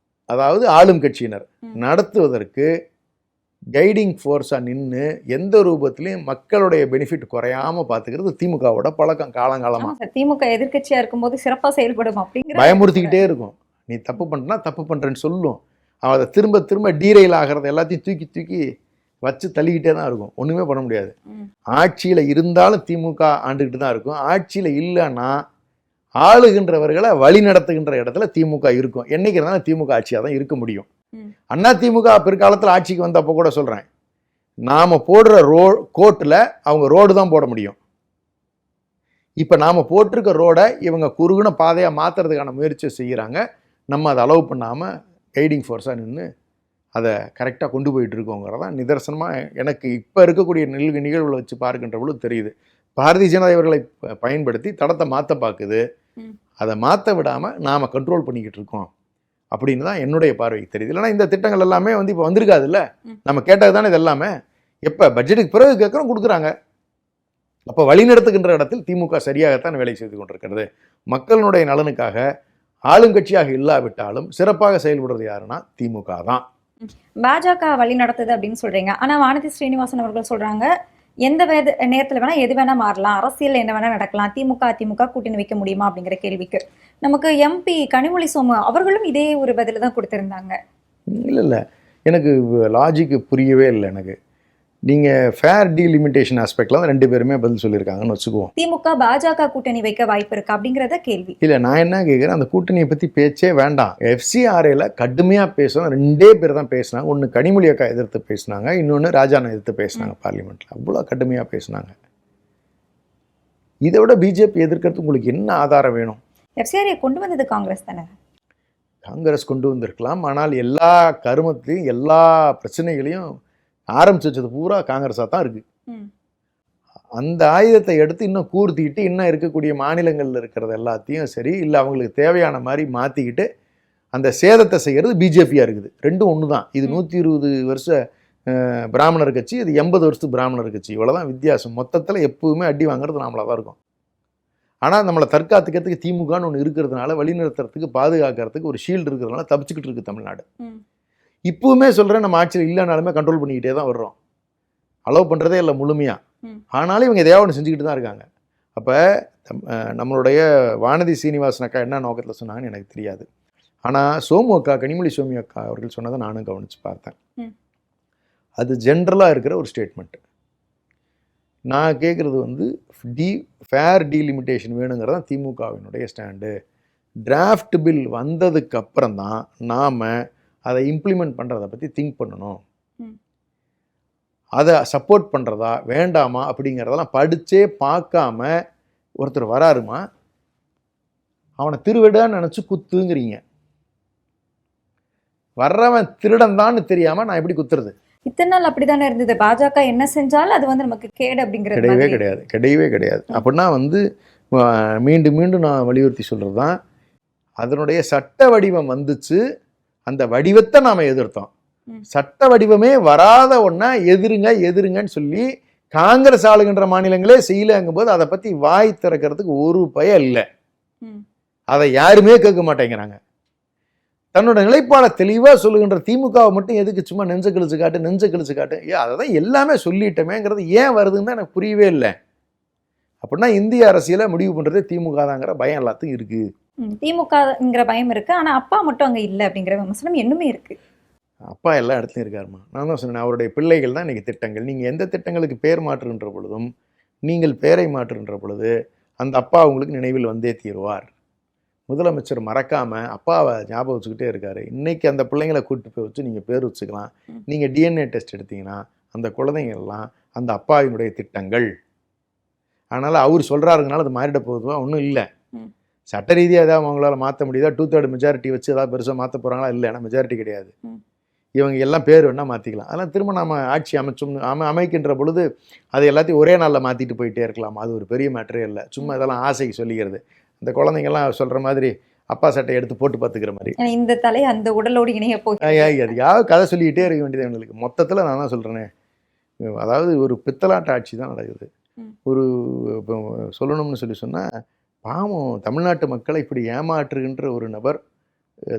அதாவது ஆளும் கட்சியினர் நடத்துவதற்கு கைடிங் ஃபோர்ஸாக நின்று எந்த ரூபத்திலையும் மக்களுடைய பெனிஃபிட் குறையாமல் பார்த்துக்கிறது திமுகவோட பழக்கம் காலங்காலமாக. திமுக எதிர்க்கட்சியாக இருக்கும்போது சிறப்பாக செயல்படும் அப்படிங்கிற பயமுறுத்திக்கிட்டே இருக்கும். நீ தப்பு பண்ணுறனா தப்பு பண்ணுறேன்னு சொல்லும். அவன் அதை திரும்ப திரும்ப டீரெயில் ஆகிறது எல்லாத்தையும் தூக்கி தூக்கி வச்சு தள்ளிக்கிட்டே தான் இருக்கும். ஒன்றுமே பண்ண முடியாது. ஆட்சியில் இருந்தாலும் திமுக ஆண்டுக்கிட்டு தான் இருக்கும். ஆட்சியில் இல்லைன்னா ஆளுகின்றவர்களை வழி நடத்துகின்ற இடத்துல திமுக இருக்கும். என்னைக்கு இருந்தாலும் திமுக ஆட்சியாக தான் இருக்க முடியும். அண்ணா திமுக பிற்காலத்தில் ஆட்சிக்கு வந்தப்போ கூட சொல்கிறேன், நாம் போடுற கோட்டில் அவங்க ரோடு தான் போட முடியும். இப்போ நாம் போட்டிருக்க ரோடை இவங்க குறுகுன பாதையாக மாற்றுறதுக்கான முயற்சியை செய்கிறாங்க. நம்ம அதை அலோவ் பண்ணாமல் கைடிங் ஃபோர்ஸாக நின்று அதை கரெக்டாக கொண்டு போயிட்டு இருக்கோங்கிறதான் நிதர்சனமாக எனக்கு இப்போ இருக்கக்கூடிய நிகழ்வுகளை வச்சு பார்க்கின்ற பொழுது தெரியுது. பாரதிய ஜனதா இவர்களை பயன்படுத்தி தடத்தை மாற்ற பார்க்குது. அதை மாற்ற விடாமல் நாம் கண்ட்ரோல் பண்ணிக்கிட்டு இருக்கோம் அப்படின்னு தான் என்னுடைய பார்வைக்கு தெரியுது. இல்லைனா இந்த திட்டங்கள் எல்லாமே வந்து இப்போ வந்திருக்காது. இல்லை, நம்ம கேட்டது தானே இது எல்லாமே. எப்போ பட்ஜெட்டுக்கு பிறகு கேட்குறோம், கொடுக்குறாங்க. அப்போ வழிநடத்துகின்ற இடத்தில் திமுக சரியாகத்தான் வேலை செய்து கொண்டிருக்கிறது. மக்களுடைய நலனுக்காக ஆளுங்கட்சியாக இல்லாவிட்டாலும் சிறப்பாக செயல்படுறது யாருன்னா திமுக தான். பாஜக வழி நடத்துது அப்படின்னு சொல்றீங்க. ஆனா வானதி ஸ்ரீனிவாசன் அவர்கள் சொல்றாங்க, எந்த நேரத்துல வேணா எது வேணா மாறலாம், அரசியல் என்ன வேணா நடக்கலாம், திமுக கூட்டணி வைக்க முடியுமா அப்படிங்கிற கேள்விக்கு நமக்கு எம்பி கனிமொழி சோமு அவர்களும் இதே ஒரு பதில தான் கொடுத்திருந்தாங்க. இல்லை, எனக்கு லாஜிக் புரியவே இல்லை. எனக்கு நீங்கள் ஃபேர் டீலிமிட்டேஷன் ஆஸ்பெக்டில் தான் ரெண்டு பேருமே பதில் சொல்லியிருக்காங்கன்னு வச்சுக்குவோம். திமுக பாஜக கூட்டணி வைக்க வாய்ப்பு இருக்கா அப்படிங்கிறத கேள்வி. இல்லை, நான் என்ன கேட்குறேன், அந்த கூட்டணியை பற்றி பேச்சே வேண்டாம். FCRAல கடுமையாக பேசணும். ரெண்டே பேர் தான் பேசினாங்க. ஒன்று கனிமொழி அக்கா எதிர்த்து பேசினாங்க, இன்னொன்று ராஜாண்ணா எதிர்த்து பேசினாங்க பார்லிமெண்ட்டில். அவ்வளோ கடுமையாக பேசினாங்க. இதை விட பிஜேபி எதிர்க்கிறது உங்களுக்கு என்ன ஆதாரம் வேணும்? FCRA கொண்டு வந்தது காங்கிரஸ் தானே. காங்கிரஸ் கொண்டு வந்திருக்கலாம். ஆனால் எல்லா கருமத்தையும் எல்லா பிரச்சனைகளையும் ஆரம்பிச்சது பூரா காங்கிரஸாக தான் இருக்குது. அந்த ஆயுதத்தை எடுத்து இன்னும் கூர்த்திக்கிட்டு இன்னும் இருக்கக்கூடிய மாநிலங்களில் இருக்கிறது எல்லாத்தையும் சரி இல்லை அவங்களுக்கு தேவையான மாதிரி மாற்றிக்கிட்டு அந்த சேதத்தை செய்கிறது பிஜேபியாக இருக்குது. ரெண்டும் ஒன்று தான். இது 120 வருஷ பிராமணர் கட்சி, இது 80 வருஷத்து பிராமணர் கட்சி. இவ்வளோதான் வித்தியாசம். மொத்தத்தில் எப்பவுமே அடி வாங்குறது நம்மளாக தான் இருக்கும். ஆனால் நம்மளை தற்காத்துக்கிறதுக்கு திமுகன்னு ஒன்று இருக்கிறதுனால, வழிநிறுத்துறதுக்கு பாதுகாக்கிறதுக்கு ஒரு ஷீல்டு இருக்கிறதுனால தப்பிச்சுக்கிட்டு இருக்குது தமிழ்நாடு. இப்போவுமே சொல்கிறேன், நம்ம ஆட்சியில் இல்லைனாலுமே கண்ட்ரோல் பண்ணிக்கிட்டே தான் வர்றோம். அலோவ் பண்ணுறதே இல்லை முழுமையாக. ஆனாலும் இவங்க எதையாவது ஒன்று செஞ்சுக்கிட்டு தான் இருக்காங்க. அப்போ நம்மளுடைய வானதி சீனிவாசன் அக்கா என்ன நோக்கத்தில் சொன்னாங்கன்னு எனக்கு தெரியாது. ஆனால் சோமு அக்கா, கனிமொழி சோமி அக்கா அவர்கள் சொன்னதை நானும் கவனித்து பார்த்தேன். அது ஜென்ரலாக இருக்கிற ஒரு ஸ்டேட்மெண்ட்டு. நான் கேட்குறது வந்து ஃபேர் டீலிமிட்டேஷன் வேணுங்கிறது தான் திமுகவினுடைய ஸ்டாண்டு. டிராஃப்ட் பில் வந்ததுக்கு அப்புறம் தான் நாம் அதை இம்ப்ளிமெண்ட் பண்ணுறதை பற்றி திங்க் பண்ணணும். அதை சப்போர்ட் பண்ணுறதா வேண்டாமா அப்படிங்கிறதெல்லாம் படித்தே பார்க்காம ஒருத்தர் வராருமா, அவனை திருவிடான்னு நினச்சி குத்துங்கிறீங்க. வர்றவன் திருடன் தான்னு தெரியாமல் நான் எப்படி குத்துறது? இத்தனை நாள் அப்படித்தானே இருந்தது. பாஜக என்ன செஞ்சாலும் அது வந்து நமக்கு கேடு அப்படிங்கிறது கிடையவே கிடையாது. அப்படின்னா வந்து மீண்டும் மீண்டும் நான் வலியுறுத்தி சொல்கிறது தான், அதனுடைய சட்ட வடிவம் வந்துச்சு, அந்த வடிவத்தை நாம் எதிர்த்தோம். சட்ட வடிவமே வராத ஒன்றா எதிருங்கன்னு சொல்லி காங்கிரஸ் ஆளுகின்ற மாநிலங்களே செய்யலங்கும் போது அதை பற்றி வாய் திறக்கிறதுக்கு ஒரு பயம் இல்லை. அதை யாருமே கேட்க மாட்டேங்கிறாங்க. தன்னோட நிலைப்பாடை தெளிவாக சொல்லுகின்ற திமுகவை மட்டும் எதுக்கு சும்மா நெஞ்ச கிழிச்சு காட்டு அதை தான் எல்லாமே சொல்லிட்டோமேங்கிறது ஏன் வருதுன்னு தான் எனக்கு புரியவே இல்லை. அப்படின்னா இந்திய அரசியலை முடிவு பண்ணுறதே திமுக தாங்கிற பயம் எல்லாத்துக்கும் இருக்குது. திமுகங்கிற பயம் இருக்கு, ஆனா அப்பா மட்டும் அங்க இல்லை அப்படிங்கிற விமர்சனம் இன்னுமே இருக்கு. அப்பா எல்லா இடத்துலையும் இருக்காருமா. நான் தான் சொன்னேன், அவருடைய பிள்ளைகள் தான் இன்றைக்கி திட்டங்கள். நீங்கள் எந்த திட்டங்களுக்கு பேர் மாற்றுகின்ற பொழுதும், நீங்கள் பேரை மாற்றுகின்ற பொழுது அந்த அப்பா உங்களுக்கு நினைவில் வந்தே தீருவார். முதலமைச்சர் மறக்காமல் அப்பாவை ஞாபகம் வச்சுக்கிட்டே இருக்காரு. இன்றைக்கி அந்த பிள்ளைங்களை கூப்பிட்டு போய் வச்சு நீங்கள் பேர் வச்சுக்கலாம். நீங்கள் டிஎன்ஏ டெஸ்ட் எடுத்தீங்கன்னா அந்த குழந்தைங்கள்லாம் அந்த அப்பாவினுடைய திட்டங்கள். அதனால் அவர் சொல்கிறாருங்கனால அது மாறிட போகுதுவா? ஒன்றும் இல்லை. சட்ட ரீதியாக ஏதாவது அவங்களால மாற்ற முடியுதா? 2/3 மெஜாரிட்டி வச்சு ஏதாவது பெருசாக மாற்ற போகிறாங்களா? இல்லை, ஏன்னா மெஜாரிட்டி கிடையாது. இவங்க எல்லாம் பேர் வேணால் மாற்றிக்கலாம். அதெல்லாம் திரும்ப நம்ம ஆட்சி அமைக்கின்ற பொழுது அது எல்லாத்தையும் ஒரே நாளில் மாற்றிட்டு போயிட்டே இருக்கலாம். அது ஒரு பெரிய மேட்டரே இல்லை. சும்மா இதெல்லாம் ஆசைக்கு சொல்லிக்கிறது. இந்த குழந்தைங்கள்லாம் சொல்கிற மாதிரி அப்பா சட்டை எடுத்து போட்டு பார்த்துக்கிற மாதிரி. இந்த தலை அந்த உடலோடு இணைய போய் எதையாவது கதை சொல்லிக்கிட்டே இருக்க வேண்டியது எங்களுக்கு. மொத்தத்தில் நான் தான் சொல்கிறேனே, அதாவது ஒரு பித்தலாட்ட ஆட்சி தான் நடக்குது. ஒரு சொல்லணும்னு சொன்னால் பாவம் தமிழ்நாட்டு மக்களை இப்படி ஏமாற்றுகின்ற ஒரு நபர்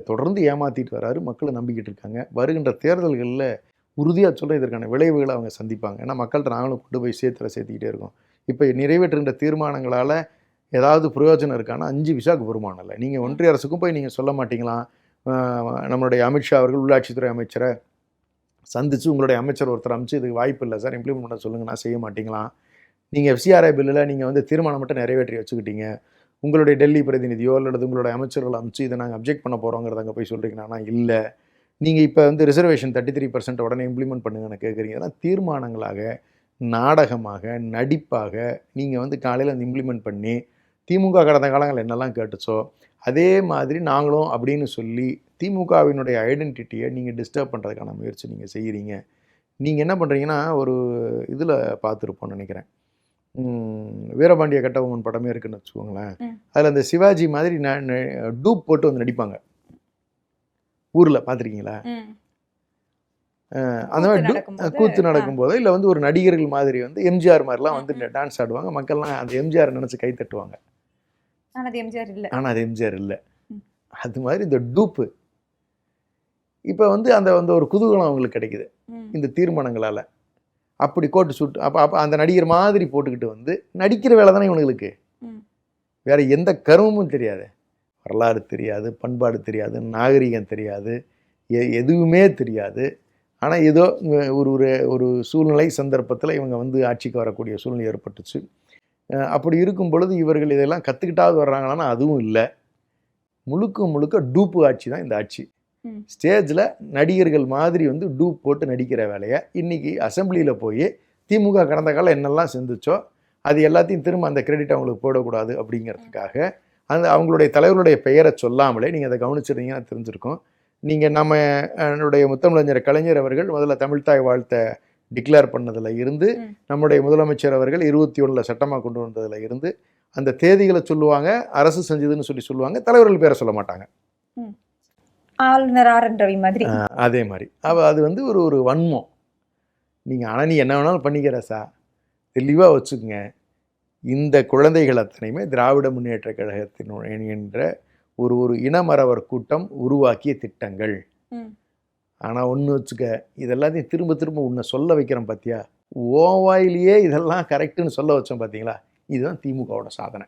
தொடர்ந்து ஏமாற்றிட்டு வராரு. மக்களை நம்பிக்கிட்டு இருக்காங்க. வருகின்ற தேர்தல்களில் உறுதியாக சொல்ல இதற்கான விளைவுகளை அவங்க சந்திப்பாங்க. ஏன்னா மக்கள்கிட்ட நாங்களும் கொண்டு போய் சேர்த்துக்கிட்டே இருக்கோம். இப்போ நிறைவேற்றுகின்ற தீர்மானங்களால் ஏதாவது பிரயோஜனம் இருக்கான்னா 5 விசாக்கு வருமானம் இல்லை. நீங்கள் ஒன்றிய அரசுக்கும் போய் நீங்கள் சொல்ல மாட்டீங்களா? நம்மளுடைய அமித்ஷா அவர்கள் உள்ளாட்சித்துறை அமைச்சரை சந்தித்து உங்களுடைய அமைச்சர் ஒருத்தர் அமைச்சு இதுக்கு வாய்ப்பு இல்லை சார், இம்ப்ளிமெண்ட் பண்ண சொல்லுங்கன்னா செய்ய மாட்டீங்களா? நீங்கள் எஃப்சிஆர்ஐ பில்லில் நீங்கள் தீர்மானம் மட்டும் நிறைவேற்றி வச்சுக்கிட்டீங்க. உங்களுடைய டெல்லி பிரதிநிதியோ அல்லது உங்களுடைய அமைச்சர்கள் அமைச்சு இதை நாங்கள் அப்ஜெக்ட் பண்ண போகிறோங்கிறத அங்கே போய் சொல்கிறீங்கன்னா இல்லை. நீங்கள் இப்போ ரிசர்வேஷன் 33% உடனே இம்ப்ளிமெண்ட் பண்ணுங்கன்னு கேட்குறீங்க. அதெல்லாம் தீர்மானங்களாக, நாடகமாக, நடிப்பாக நீங்கள் காலையில் இம்ப்ளிமெண்ட் பண்ணி திமுக கடந்த காலங்கள் என்னெல்லாம் கேட்டுச்சோ அதே மாதிரி நாங்களும் அப்படின்னு சொல்லி திமுகவினுடைய ஐடென்டிட்டியை நீங்கள் டிஸ்டர்ப் பண்ணுறதுக்கான முயற்சி நீங்கள் செய்கிறீங்க. நீங்கள் என்ன பண்ணுறீங்கன்னா, ஒரு இதில் பார்த்துருப்போம்னு நினைக்கிறேன், வீரபாண்டிய கட்டபொம்மன் படமே இருக்குன்னு வச்சுக்கோங்களேன். அதில் அந்த சிவாஜி மாதிரி டூப் போட்டு நடிப்பாங்க ஊரில், பார்த்துருக்கீங்களா? அந்த மாதிரி கூத்து நடக்கும்போது இல்லை ஒரு நடிகர்கள் மாதிரி எம்ஜிஆர் மாதிரிலாம் டான்ஸ் ஆடுவாங்க. மக்கள்லாம் அந்த எம்ஜிஆர் நினச்சி கை தட்டுவாங்க. ஆனால் அது எம்ஜிஆர் இல்லை. அது மாதிரி இந்த டூப்பு இப்போ அந்த ஒரு குதூகலம் அவங்களுக்கு கிடைக்குது இந்த தீர்மானங்களால். அப்படி கோட்டு சூட்டு அப்போ அந்த நடிகர் மாதிரி போட்டுக்கிட்டு நடிக்கிற வேலை தானே இவங்களுக்கு. வேற எந்த கருமமும் தெரியாது, வரலாறு தெரியாது, பண்பாடு தெரியாது, நாகரிகம் தெரியாது, எதுவுமே தெரியாது. ஆனால் ஏதோ ஒரு சூழ்நிலை சந்தர்ப்பத்தில் இவங்க ஆட்சிக்கு வரக்கூடிய சூழ்நிலை ஏற்பட்டுச்சு. அப்படி இருக்கும் பொழுது இவர்கள் இதெல்லாம் கற்றுக்கிட்டாவது வர்றாங்களான்னா அதுவும் இல்லை. முழுக்க டூப்பு ஆட்சி தான் இந்த ஆட்சி. ஸ்டேஜில் நடிகர்கள் மாதிரி டூப் போட்டு நடிக்கிற வேலையை இன்றைக்கி அசம்பிளியில் போய் திமுக கடந்த காலம் என்னெல்லாம் செஞ்சுச்சோ அது எல்லாத்தையும் திரும்ப அந்த கிரெடிட் அவங்களுக்கு போடக்கூடாது அப்படிங்கிறதுக்காக அவங்களுடைய தலைவருடைய பெயரை சொல்லாமலே, நீங்கள் அதை கவனிச்சிருந்தீங்கன்னா தெரிஞ்சிருக்கும். நீங்கள் நம்மளுடைய முத்தமிழறிஞர் கலைஞர் அவர்கள் முதல்ல தமிழ்தாய் வாழ்த்தை டிக்ளேர் பண்ணதில் இருந்து, நம்முடைய முதலமைச்சர் அவர்கள் 21 சட்டமாக கொண்டு வந்ததில் இருந்து அந்த தேதிகளை சொல்லுவாங்க, அரசு செஞ்சதுன்னு சொல்லுவாங்க, தலைவர்கள் பேரை சொல்ல மாட்டாங்க. ஆளுநர் ஆர் என் ரவி மாதிரி. அதே மாதிரி அது ஒரு வன்மம். நீங்கள் ஆனால் நீ என்ன வேணாலும் பண்ணிக்கிற சார், தெளிவாக வச்சுக்கோங்க. இந்த குழந்தைகள் அத்தனையுமே திராவிட முன்னேற்ற கழகத்தின் என்ற ஒரு இனமறவர் கூட்டம் உருவாக்கிய திட்டங்கள். ஆனால் ஒன்று வச்சுக்க, இதெல்லாத்தையும் திரும்ப உன்னை சொல்ல வைக்கிறேன் பார்த்தியா, ஓவாயிலேயே இதெல்லாம் கரெக்டுன்னு சொல்ல வச்சோம் பார்த்தீங்களா, இதுதான் திமுகவோட சாதனை.